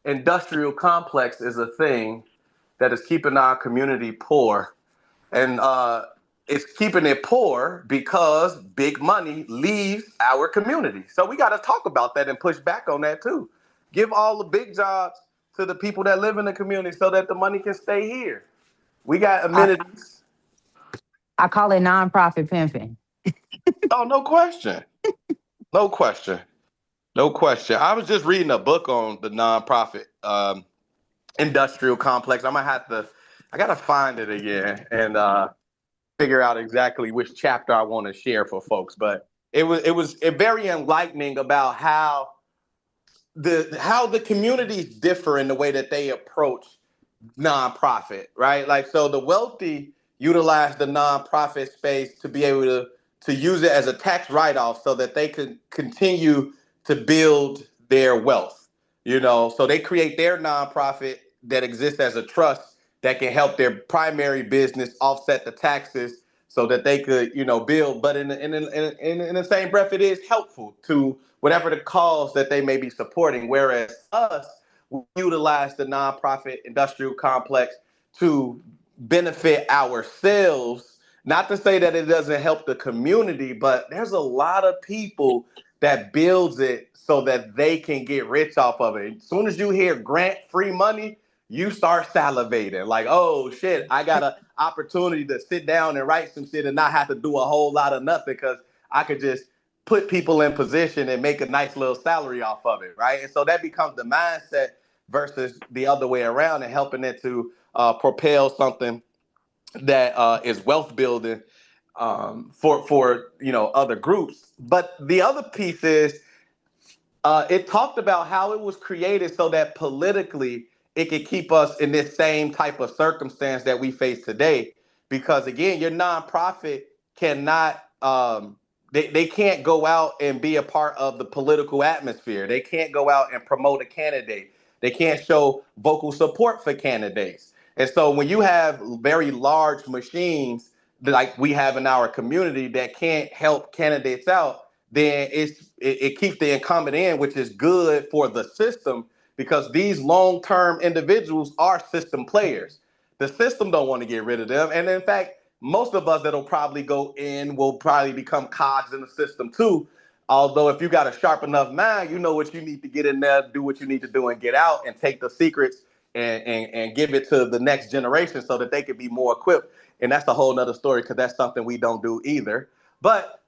S10: industrial complex is a thing that is keeping our community poor. And it's keeping it poor because big money leaves our community. So we got to talk about that and push back on that too. Give all the big jobs to the people that live in the community so that the money can stay here. We got amenities.
S6: I call it nonprofit pimping.
S10: Oh, no question. No question. No question. I was just reading a book on the nonprofit industrial complex. I gotta find it again and figure out exactly which chapter I want to share for folks. But it was very enlightening about how the communities differ in the way that they approach nonprofit, right? Like, so the wealthy utilize the nonprofit space to be able to use it as a tax write-off so that they could continue to build their wealth, you know? So they create their nonprofit that exists as a trust that can help their primary business offset the taxes so that they could, you know, build. But in the same breath, it is helpful to whatever the cause that they may be supporting. Whereas us, we utilize the nonprofit industrial complex to benefit ourselves. Not to say that it doesn't help the community, but there's a lot of people that builds it so that they can get rich off of it. As soon as you hear grant-free money, you start salivating. Like, oh shit, I got an opportunity to sit down and write some shit and not have to do a whole lot of nothing because I could just put people in position and make a nice little salary off of it, right? And so that becomes the mindset versus the other way around and helping it to propel something that is wealth building for you know, other groups. But the other piece is it talked about how it was created so that politically it could keep us in this same type of circumstance that we face today. Because again, your nonprofit cannot they can't go out and be a part of the political atmosphere. They can't go out and promote a candidate. They can't show vocal support for candidates. And so when you have very large machines like we have in our community that can't help candidates out, then it keeps the incumbent in, which is good for the system because these long-term individuals are system players. The system don't want to get rid of them. And in fact, most of us that'll probably go in will probably become cogs in the system too. Although if you got a sharp enough mind, you know what you need to get in there, do what you need to do and get out and take the secrets and give it to the next generation so that they can be more equipped. And that's a whole nother story because that's something we don't do either. But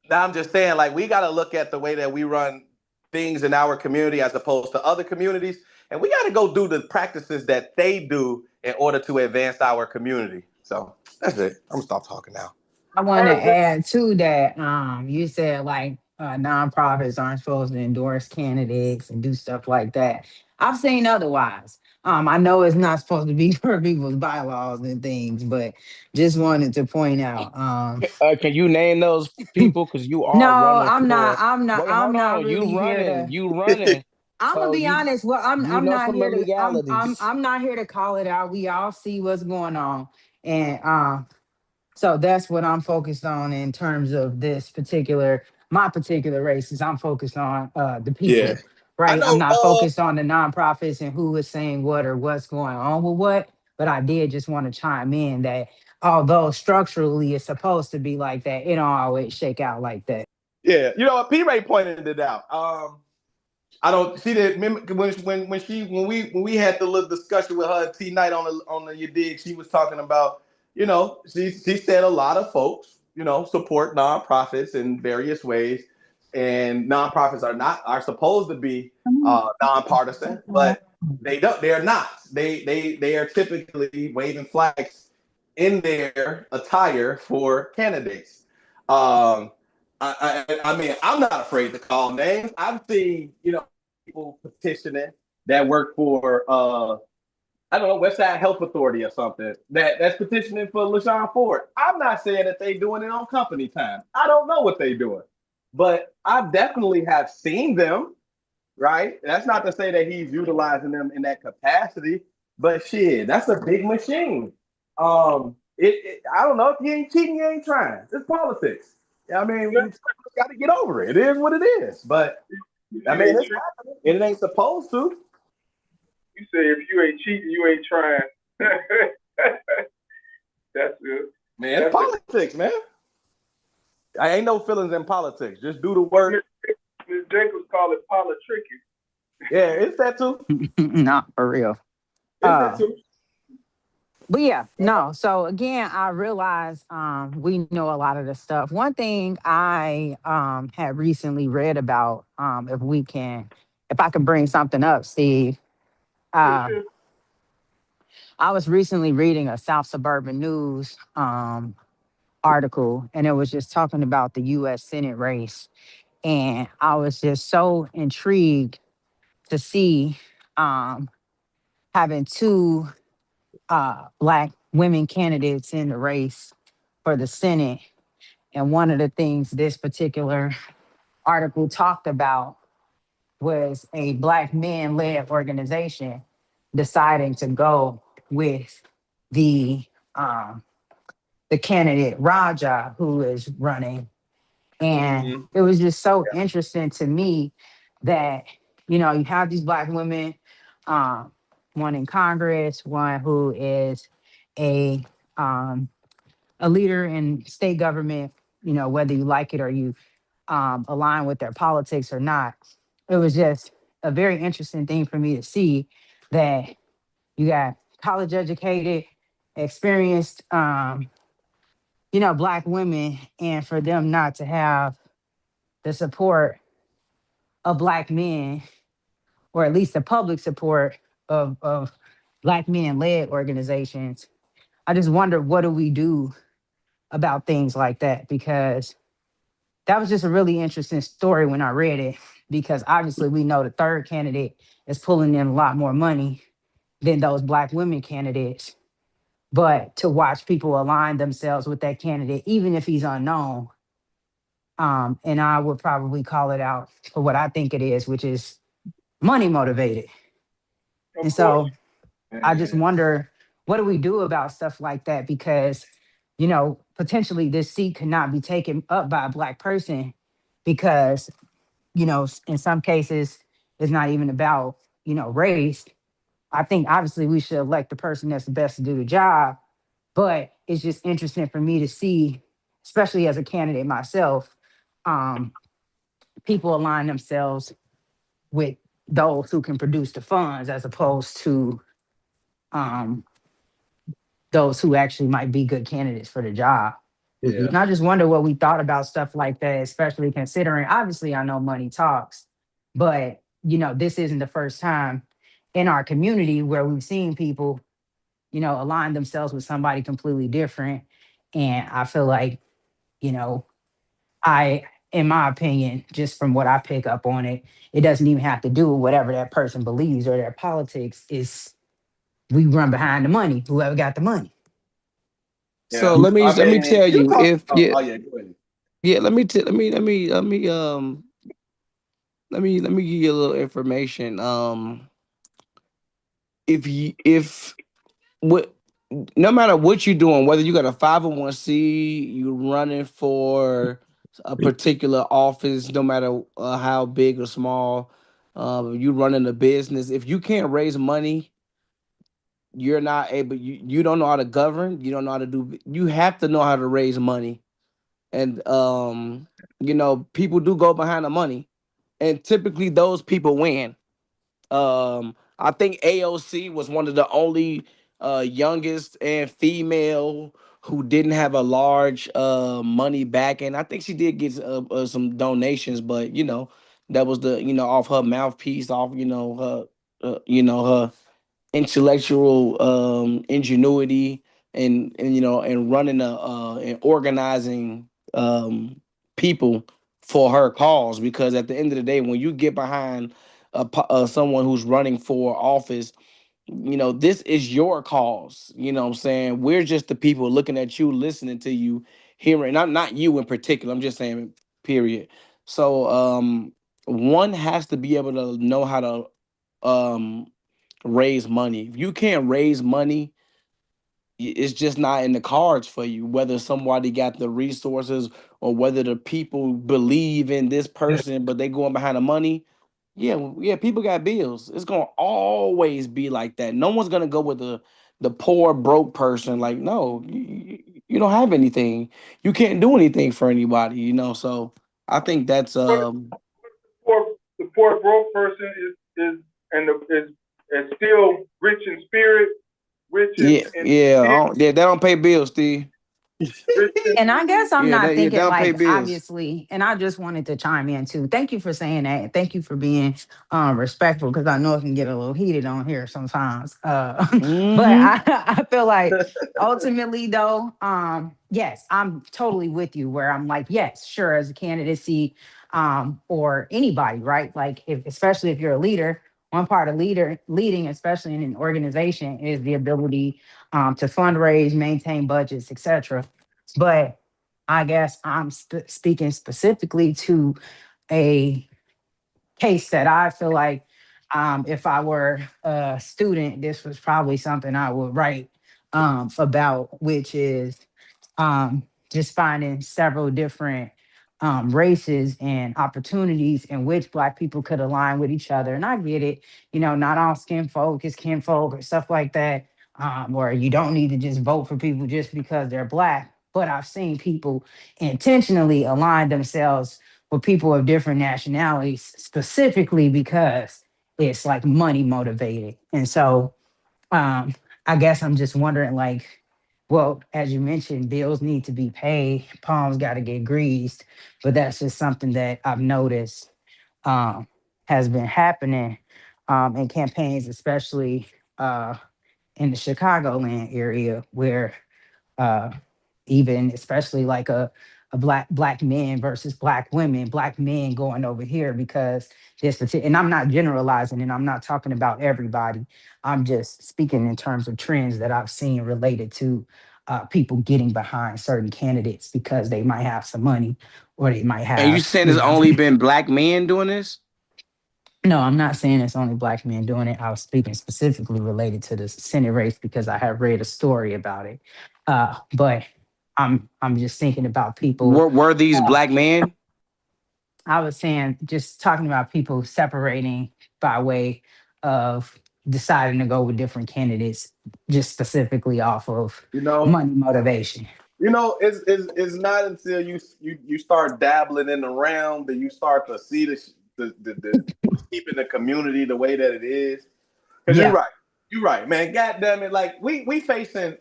S10: I'm just saying, like, we got to look at the way that we run things in our community as opposed to other communities. And we got to go do the practices that they do in order to advance our community. So that's it. I'm gonna stop talking now.
S6: I want to add to that. You said like nonprofits aren't supposed to endorse candidates and do stuff like that. I've seen otherwise. I know it's not supposed to be for people's bylaws and things, but just wanted to point out.
S8: Can you name those people? Because you
S6: No,
S8: are running
S6: I'm not.
S8: for.
S6: I'm not.
S8: Wait,
S6: I'm
S8: hold
S6: not
S8: on.
S6: really
S8: You
S6: here
S8: running.
S6: to.
S8: You running.
S6: I'm gonna
S8: So
S6: be honest. Well,
S8: you
S6: I'm
S8: know
S6: not
S8: from the
S6: here to.
S8: legalities.
S6: I'm not here to call it out. We all see what's going on, and
S13: So that's what I'm focused on in terms of my particular race is I'm focused on the
S10: Yeah.
S13: people,
S10: I
S13: right? I'm
S10: know.
S13: not focused on the nonprofits and who is saying what or what's going on with what. But I did just want to chime in that although structurally it's supposed to be like that, it don't always shake out like that.
S12: Yeah, you know what? P. Ray pointed it out. I don't see that when we had the little discussion with her and T Night on the you dig, she was talking about, she said a lot of folks, support nonprofits in various ways, and nonprofits are supposed to be nonpartisan, but they're not. They are typically waving flags in their attire for candidates. I mean, I'm not afraid to call names. I've seen, people petitioning that work for I don't know, West Side Health Authority or something that's petitioning for LaShawn Ford. I'm not saying that they doing it on company time. I don't know what they doing, but I definitely have seen them. Right? That's not to say that he's utilizing them in that capacity, but shit, that's a big machine. I don't know, if you ain't cheating, you ain't trying. It's politics. I mean, we got to get over it. It is what it is. But I mean, it's happening. It ain't supposed to.
S1: You say if you ain't cheating, you ain't trying. That's good.
S12: Man, it's politics, man. I ain't no feelings in politics. Just do the work.
S1: Ms. Jacobs call it politricking.
S12: Yeah, it's that too.
S13: Not for real.
S12: It's that too.
S13: But yeah, no. So again, I realize we know a lot of the stuff. One thing I had recently read about, if I can bring something up, Steve. I was recently reading a South Suburban News article, and it was just talking about the U.S. Senate race, and I was just so intrigued to see having two Black women candidates in the race for the Senate. And one of the things this particular article talked about was a Black man-led organization deciding to go with the candidate Raja, who is running. And it was just so interesting to me that, you have these Black women, one in Congress, one who is a leader in state government, whether you like it or you align with their politics or not. It was just a very interesting thing for me to see that you got college educated, experienced, Black women, and for them not to have the support of Black men, or at least the public support of Black men-led organizations. I just wonder, what do we do about things like that? Because that was just a really interesting story when I read it, because obviously we know the third candidate is pulling in a lot more money than those Black women candidates. But to watch people align themselves with that candidate, even if he's unknown, and I would probably call it out for what I think it is, which is money motivated. And so I just wonder, what do we do about stuff like that? Because, potentially this seat could not be taken up by a Black person because, in some cases, it's not even about, race. I think obviously we should elect the person that's the best to do the job, but it's just interesting for me to see, especially as a candidate myself, people align themselves with those who can produce the funds as opposed to those who actually might be good candidates for the job.
S12: Yeah.
S13: And I just wonder what we thought about stuff like that, especially considering, obviously, I know money talks, but, this isn't the first time in our community where we've seen people, align themselves with somebody completely different. And I feel like, in my opinion, just from what I pick up on it, it doesn't even have to do with whatever that person believes or their politics. Is we run behind the money, whoever got the money.
S8: So let me tell you,
S12: go ahead.
S8: yeah, let me give you a little information. If no matter what you're doing, whether you got a 501c, you running for a particular office, no matter how big or small, you running a business. If you can't raise money, you're not able. You don't know how to govern. You don't know how to do. You have to know how to raise money, and people do go behind the money, and typically those people win. I think AOC was one of the only youngest and female who didn't have a large money backing. I think she did get some donations, but that was the off her mouthpiece, off her intellectual ingenuity and running and organizing people for her cause, because at the end of the day, when you get behind someone who's running for office, this is your cause. What I'm saying, we're just the people looking at you, listening to you, hearing. Not you in particular, I'm just saying period. So one has to be able to know how to raise money. If you can't raise money, it's just not in the cards for you, whether somebody got the resources or whether the people believe in this person, but they going behind the money. Yeah, people got bills. It's gonna always be like that. No one's gonna go with the poor broke person. Like, no, you don't have anything. You can't do anything for anybody. So I think that's
S1: Poor, the poor broke person is still rich in spirit, rich
S8: they don't pay bills, Steve.
S13: And I guess I'm
S8: Yeah,
S13: not
S8: they
S13: thinking
S8: don't pay
S13: like
S8: bills.
S13: obviously, and I just wanted to chime in too. Thank you for saying that. And thank you for being respectful, because I know it can get a little heated on here sometimes. But I feel like ultimately though, yes, I'm totally with you where I'm like, yes, sure, as a candidacy, or anybody, right? Like especially if you're a leader, one part of leading, especially in an organization, is the ability to fundraise, maintain budgets, etc. But I guess I'm speaking specifically to a case that I feel like, if I were a student, this was probably something I would write about, which is just finding several different races and opportunities in which Black people could align with each other. And I get it, not all skin folk is kinfolk or stuff like that, or you don't need to just vote for people just because they're Black. But I've seen people intentionally align themselves with people of different nationalities, specifically because it's like money motivated. And so I guess I'm just wondering, like, well, as you mentioned, bills need to be paid, palms got to get greased, but that's just something that I've noticed um, has been happening in campaigns, especially in the Chicagoland area, where uh, even especially like a black men versus black men going over here because and I'm not generalizing and I'm not talking about everybody. I'm just speaking in terms of trends that I've seen related to people getting behind certain candidates because they might have some money or they might
S8: And you
S13: have,
S8: saying it's only been Black men doing this?
S13: no, I'm not saying it's only black men doing it. I was speaking specifically related to the Senate race because I have read a story about it. But I'm just thinking about people.
S8: Were these Black men?
S13: I was saying just talking about people separating by way of deciding to go with different candidates, just specifically off of money motivation.
S12: It's not until you start dabbling in the realm that you start to see the keeping the community the way that it is. Because you're right, man. God damn it! Like we facing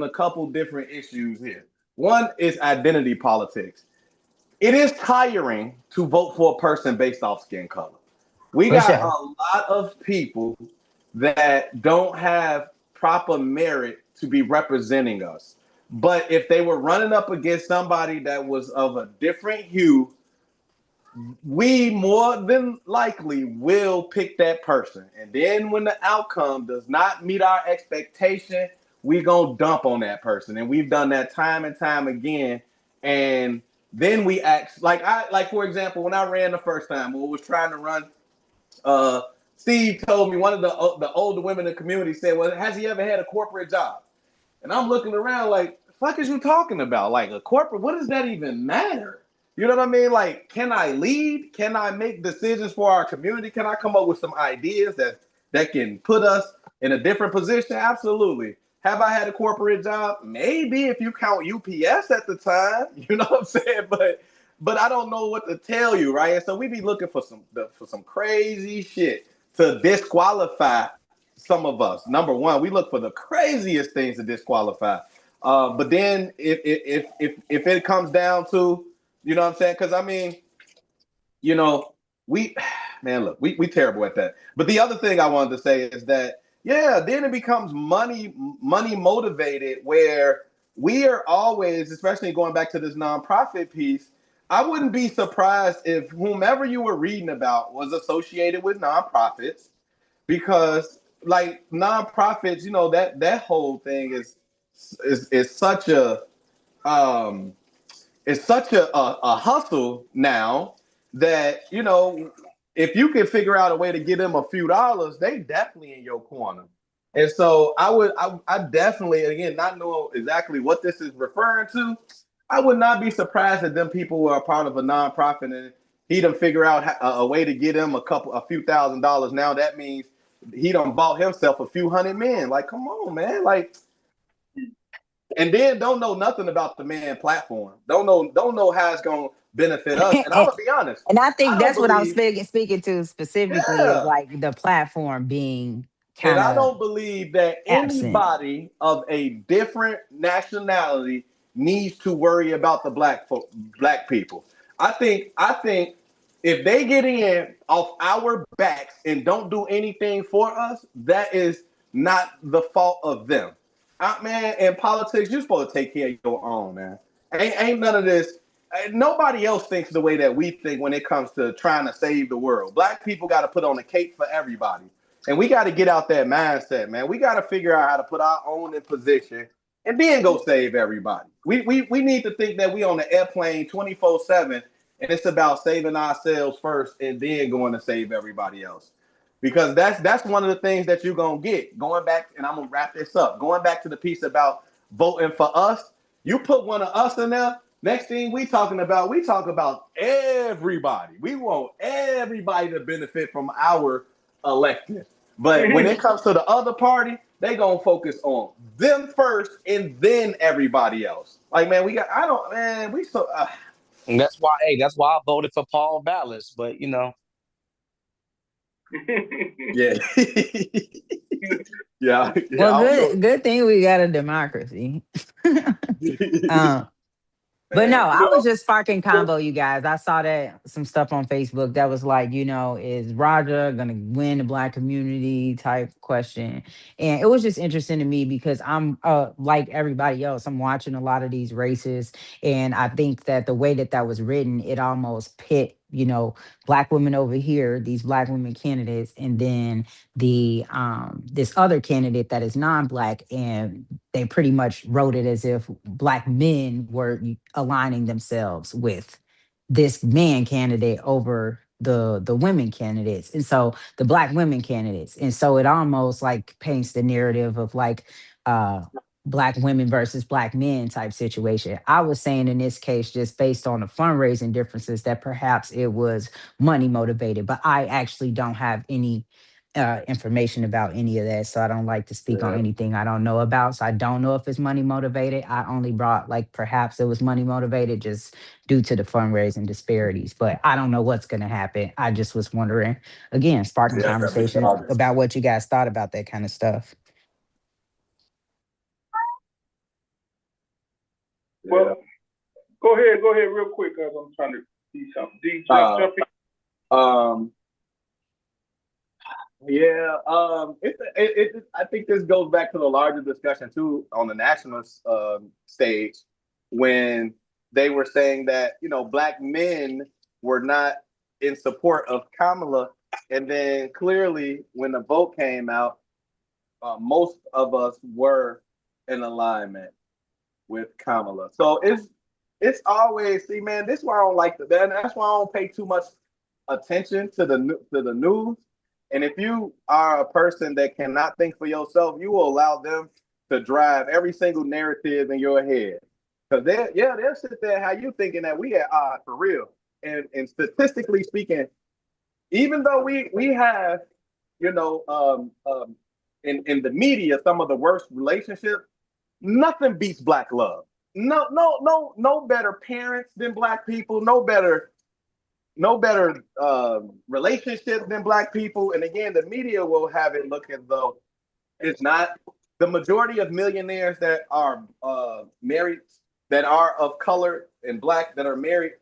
S12: a couple different issues here. One is identity politics. It is tiring to vote for a person based off skin color. We
S13: For
S12: got a
S13: sure.
S12: lot of people that don't have proper merit to be representing us. But if they were running up against somebody that was of a different hue, we more than likely will pick that person. And then when the outcome does not meet our expectation, we gonna dump on that person. And we've done that time and time again. And then we act like for example, when I ran the first time, when we was trying to run, Steve told me, one of the older women in the community said, well, has he ever had a corporate job? And I'm looking around like, the fuck is you talking about? Like a corporate, what does that even matter? You know what I mean? Like, can I lead? Can I make decisions for our community? Can I come up with some ideas that can put us in a different position? Absolutely. Have I had a corporate job? Maybe, if you count UPS at the time. You know what I'm saying? But I don't know what to tell you, right? And so we be looking for some crazy shit to disqualify some of us. Number one, we look for the craziest things to disqualify. But then if it comes down to, you know what I'm saying? Because I mean, you know, we we terrible at that. But the other thing I wanted to say is that, yeah, then it becomes money motivated, where we are always, especially going back to this nonprofit piece, I wouldn't be surprised if whomever you were reading about was associated with nonprofits, because like nonprofits, you know, that whole thing is such a it's such a hustle now that, you know, if you can figure out a way to get them a few dollars, they definitely in your corner. And so I definitely, again, not knowing exactly what this is referring to, I would not be surprised that them people who are part of a nonprofit and he done figure out a way to get him a few $1,000s. Now that means he done bought himself a few hundred men. Like, come on, man. Like, and then don't know nothing about the man platform. Don't know how it's gonna benefit us. And I'm gonna be honest.
S13: And I think
S12: I don't
S13: that's what I was
S12: believe,
S13: speaking to specifically, is
S12: yeah.
S13: like the platform being
S12: And
S13: kind
S12: I
S13: of
S12: don't believe that
S13: absent.
S12: anybody of a different nationality needs to worry about the black people. I think if they get in off our backs and don't do anything for us, that is not the fault of them. Man, in politics, you're supposed to take care of your own, man. Ain't none of this. Nobody else thinks the way that we think when it comes to trying to save the world. Black people got to put on a cape for everybody. And we got to get out that mindset, man. We got to figure out how to put our own in position and then go save everybody. We need to think that we on the airplane 24/7, and it's about saving ourselves first and then going to save everybody else. Because that's one of the things that you're gonna get. Going back, and I'm gonna wrap this up. Going back to the piece about voting for us, you put one of us in there. Next thing we talk about everybody. We want everybody to benefit from our elected. But when it comes to the other party, they gonna focus on them first and then everybody else. Like, man, we so
S8: And that's why I voted for Paul Vallis. But you know,
S12: yeah. yeah,
S13: Well,
S12: I don't
S13: good thing we got a democracy.
S12: know.
S13: um, But no,
S12: Man,
S13: I was just sparking combo, you guys. I saw that some stuff on Facebook that was like, is Roger gonna win the black community type question? And it was just interesting to me because I'm like everybody else, I'm watching a lot of these races, and I think that the way that that was written, it almost pit, black women over here, these black women candidates, and then the this other candidate that is non-black, and they pretty much wrote it as if black men were aligning themselves with this man candidate over the women candidates, and so the black women candidates, and so it almost like paints the narrative of like black women versus black men type situation. I was saying in this case, just based on the fundraising differences, that perhaps it was money motivated, but I actually don't have any information about any of that. So I don't like to speak on
S12: Yeah.
S13: anything I don't know about. So I don't know if it's money motivated. I only brought like perhaps it was money motivated just due to the fundraising disparities, but I don't know what's going to happen. I just was wondering, again, sparking
S12: Yeah, that makes
S13: conversation
S12: sense.
S13: about what you guys thought about that kind of stuff.
S1: Well, go ahead real quick, cause I'm trying to see something. D, jump in.
S12: Yeah, I think this goes back to the larger discussion too on the national stage, when they were saying that black men were not in support of Kamala, and then clearly when the vote came out, most of us were in alignment with Kamala. So it's always, see, man, this is why I don't like that's why I don't pay too much attention to the news. And if you are a person that cannot think for yourself, you will allow them to drive every single narrative in your head. Because they'll sit there how you thinking that we at odds for real. And statistically speaking, even though we have, you know, in the media, some of the worst relationships, nothing beats Black love. No better parents than Black people, no better relationships than Black people. And again, the media will have it look as though it's not. The majority of millionaires that are married, that are of color and Black, that are married,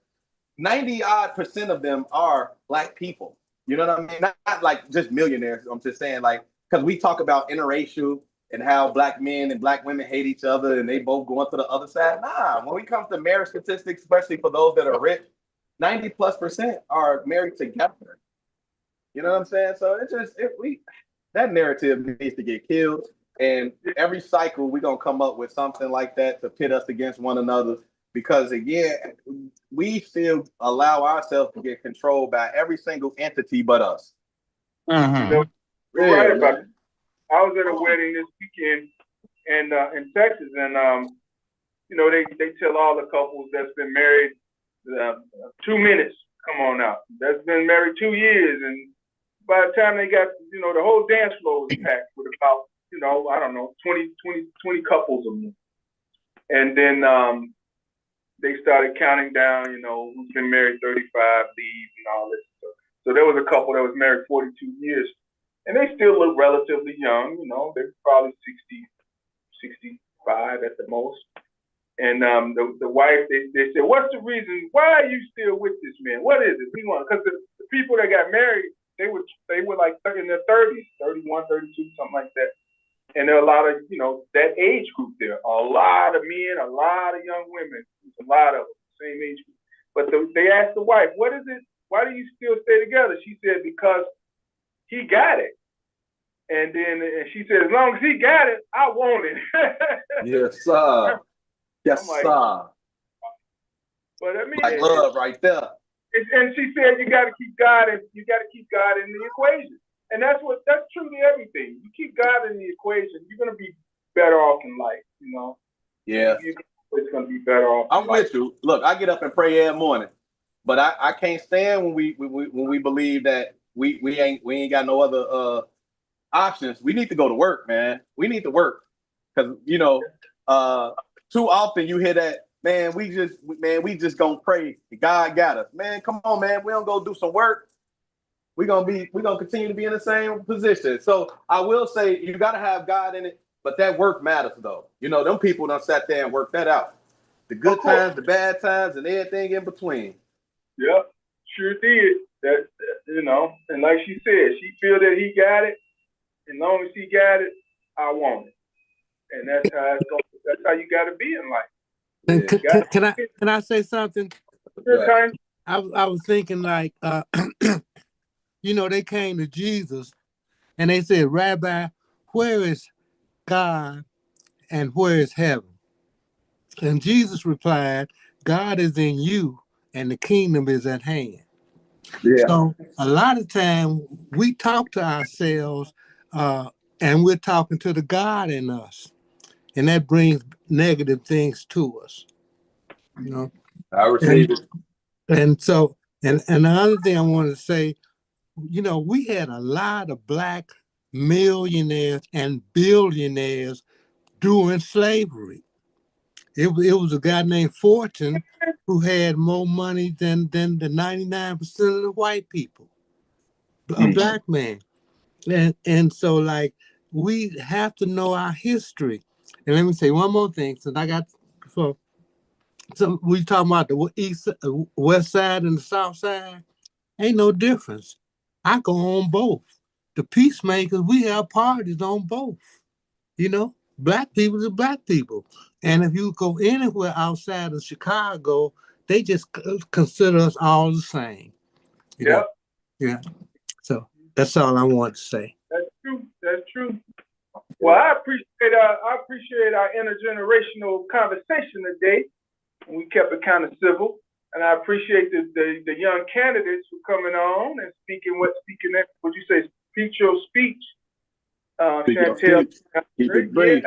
S12: 90% of them are Black people. You know what I mean? Not like just millionaires. I'm just saying, like, because we talk about interracial and how Black men and Black women hate each other and they both going to the other side. Nah, when we come to marriage statistics, especially for those that are rich, 90+% are married together. You know what I'm saying? So that narrative needs to get killed. And every cycle, we're gonna come up with something like that to pit us against one another. Because again, we still allow ourselves to get controlled by every single entity but us.
S8: Mm-hmm.
S1: You know, you're right about it. I was at a wedding this weekend and in Texas, and you know, they tell all the couples that's been married 2 minutes, come on out. That's been married 2 years, and by the time they got, you know, the whole dance floor was packed with about, you know, I don't know, 20 couples of them. And then they started counting down, you know, who's been married 35, leave, and all this stuff. So there was a couple that was married 42 years, and they still look relatively young, you know, they're probably 60, 65 at the most. And the wife, they said, what's the reason? Why are you still with this man? What is it? We want, because the people that got married, they were like in their 30s, 31, 32, something like that. And there are a lot of, you know, that age group there. A lot of men, a lot of young women, a lot of them, same age group. But they asked the wife, what is it? Why do you still stay together? She said, because he got it. And then she said, as long as he got it, I want it.
S12: Yes, sir. Yes,
S1: like,
S12: sir.
S1: But I mean,
S12: like love right there.
S1: And she said, you got to keep God in the equation. And that's true to everything. You keep God in the equation, you're going to be better off in life, you know?
S12: Yeah.
S1: It's going to be better off.
S12: I'm with you. Look, I get up and pray every morning, but I can't stand when we believe that we ain't got no other options. We need to go to work, man. We need to work. Because, you know, too often you hear that, man, we just gonna pray. God got us. Man, come on, man. We don't go do some work. We're gonna continue to be in the same position. So I will say you gotta have God in it, but that work matters though. You know, them people done sat there and worked that out. The good times, the bad times, and everything in between.
S1: Yep, sure did. That you know, and like she said, she feel that he got it. As long as he got it, I want it. And that's how it's going. That's how you gotta be in life.
S7: And can I say something?
S1: Right.
S7: I was thinking like you know, they came to Jesus and they said, Rabbi, where is God and where is heaven? And Jesus replied, God is in you and the kingdom is at hand. Yeah. So a lot of time we talk to ourselves and we're talking to the God in us. And that brings negative things to us. You know?
S12: I receive it.
S7: And so, and the other thing I want to say, you know, we had a lot of Black millionaires and billionaires during slavery. It was a guy named Fortune who had more money than the 99% of the white people, a Black man. And so like, we have to know our history. And let me say one more thing, since I got, so we talking about the west side and the south side. Ain't no difference. I go on both. The peacemakers, we have parties on both. You know, Black people are Black people. And if you go anywhere outside of Chicago, they just consider us all the same. You know? Yeah. So that's all I want to say.
S1: That's true. That's true. Well, I appreciate our intergenerational conversation today. We kept it kind of civil. And I appreciate the young candidates for coming on and speaking what you say, speak your speech. Chantel.
S12: Keep it brief.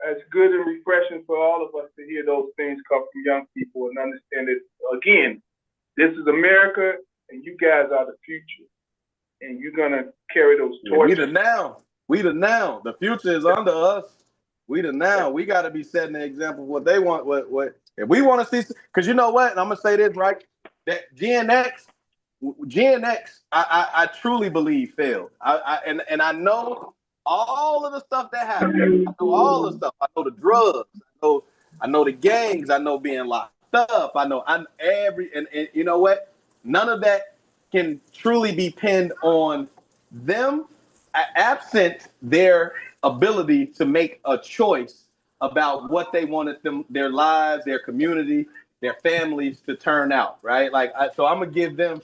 S1: it's good and refreshing for all of us to hear those things come from young people and understand that, again, this is America and you guys are the future. And you're going to carry those torches.
S10: We the now. We the now. The future is under us. We the now. We got to be setting the example of what they want. What if we want to see? Because you know what? And I'm gonna say this right. That Gen X, I truly believe failed. And I know all of the stuff that happened. I know all the stuff. I know the drugs. I know the gangs. I know being locked up. I know and you know what? None of that can truly be pinned on them, absent their ability to make a choice about what they wanted their lives, their community, their families to turn out, right? So I'm gonna give them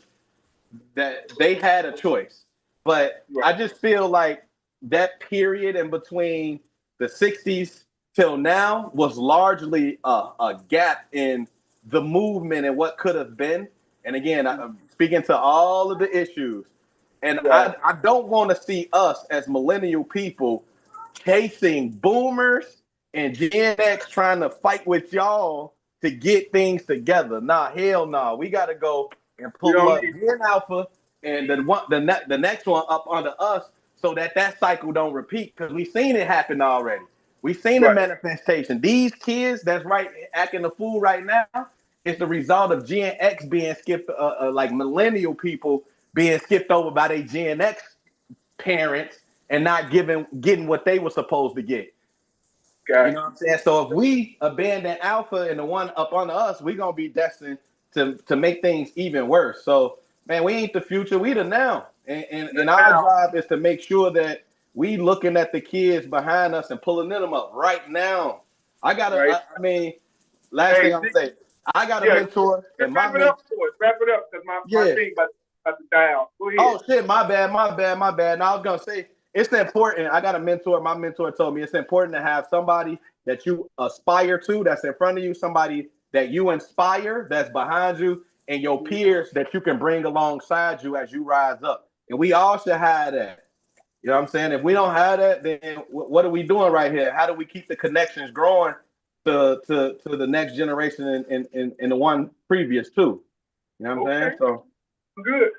S10: that they had a choice, but I just feel like that period in between the 60s till now was largely a gap in the movement and what could have been. And again, I'm speaking to all of the issues. And I don't want to see us as millennial people chasing boomers and Gen X trying to fight with y'all to get things together. Nah, hell no. We got to go and pull up Gen Alpha and the next one up under us so that cycle don't repeat, because we've seen it happen already. We've seen the manifestation. These kids that's acting the fool right now is the result of Gen X being skipped, like millennial people being skipped over by their Gen X parents and not getting what they were supposed to get. You know what I'm saying? So if we abandon Alpha and the one up under us, we're gonna be destined to make things even worse. So man, we ain't the future, we the now. And our job is to make sure that we looking at the kids behind us and pulling them up right now. I mean, last thing I'm gonna say, I got a mentor. And wrap it up, because my thing about to die out. Go ahead. Oh shit, my bad. Now I was gonna say it's important. I got a mentor. My mentor told me it's important to have somebody that you aspire to, that's in front of you, somebody that you inspire, that's behind you, and your peers that you can bring alongside you as you rise up. And we all should have that. You know what I'm saying? If we don't have that, then what are we doing right here? How do we keep the connections growing to the next generation and the one previous too? You know what I'm saying? So
S1: good.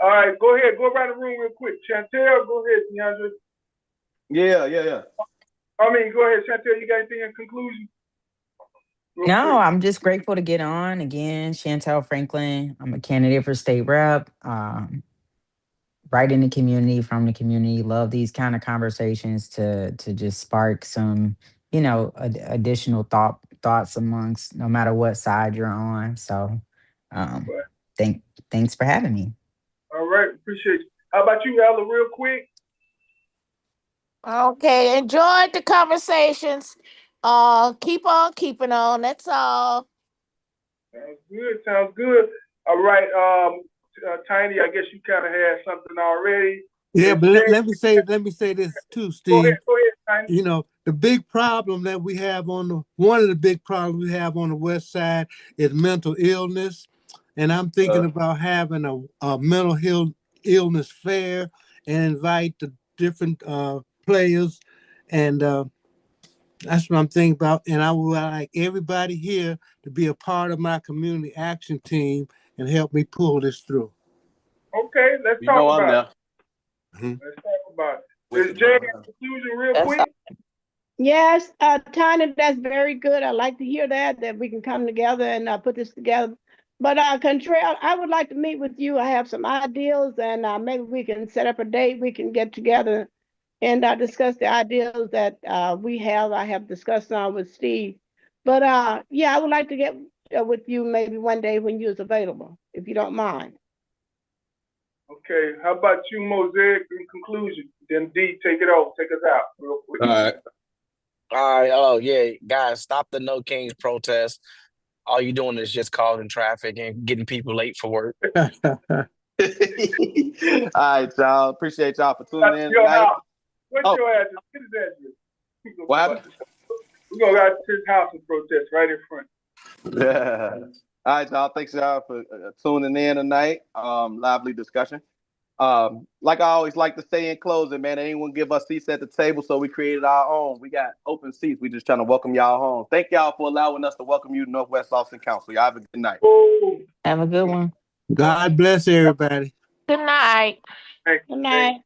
S1: All right, go ahead. Go around the room real quick. Chantel, go ahead, DeAndre.
S10: Yeah.
S1: I mean, go ahead, Chantel. You got anything in conclusion?
S13: No, I'm just grateful to get on again. Chantel Franklin. I'm a candidate for state rep. Right in the community, from the community. Love these kind of conversations to just spark some, additional thoughts amongst no matter what side you're on. So, thanks for having me.
S1: All right, appreciate you. How about you, Ella, real quick?
S3: Okay, enjoyed the conversations. Keep on keeping on. That's all.
S1: Sounds good. All right, Tiny, I guess you kind of had something already.
S7: Yeah, but let me say this too, Steve.
S1: Go ahead, Tiny.
S7: The big problem that we have one of the big problems we have on the West Side is mental illness. And I'm thinking about having a mental illness fair and invite the different players. And that's what I'm thinking about. And I would like everybody here to be a part of my community action team and help me pull this through.
S1: Okay, let's talk about it.
S7: Mm-hmm.
S1: Let's talk about it. Is Jay in conclusion real quick?
S4: Yes, Tanya, that's very good. I like to hear that we can come together and put this together. But Contrail, I would like to meet with you. I have some ideas, and maybe we can set up a date. We can get together and discuss the ideas that we have. I have discussed with Steve. But yeah, I would like to get with you maybe one day when you're available, if you don't mind.
S1: Okay, how about you, Mosaic, in conclusion? Then D, take it off. Take us out real quick.
S8: All right. Oh, yeah. Guys, stop the No Kings protest. All you're doing is just causing traffic and getting people late for work.
S10: All right, y'all. Appreciate y'all for tuning in tonight.
S1: What's your address? Get his address.
S10: What happened?
S1: We're going to go to his house and protest right in front.
S10: Yeah. All right, y'all. Thanks, y'all, for tuning in tonight. Lively discussion.
S12: Like I always like to say in closing, man, anyone give us seats at the table, so we created our own. We got open seats. We just trying to welcome y'all home. Thank y'all for allowing us to welcome you to Northwest Austin Council. Y'all have a good night.
S13: Have a good one.
S7: God bless everybody.
S3: Good night.
S4: Good night.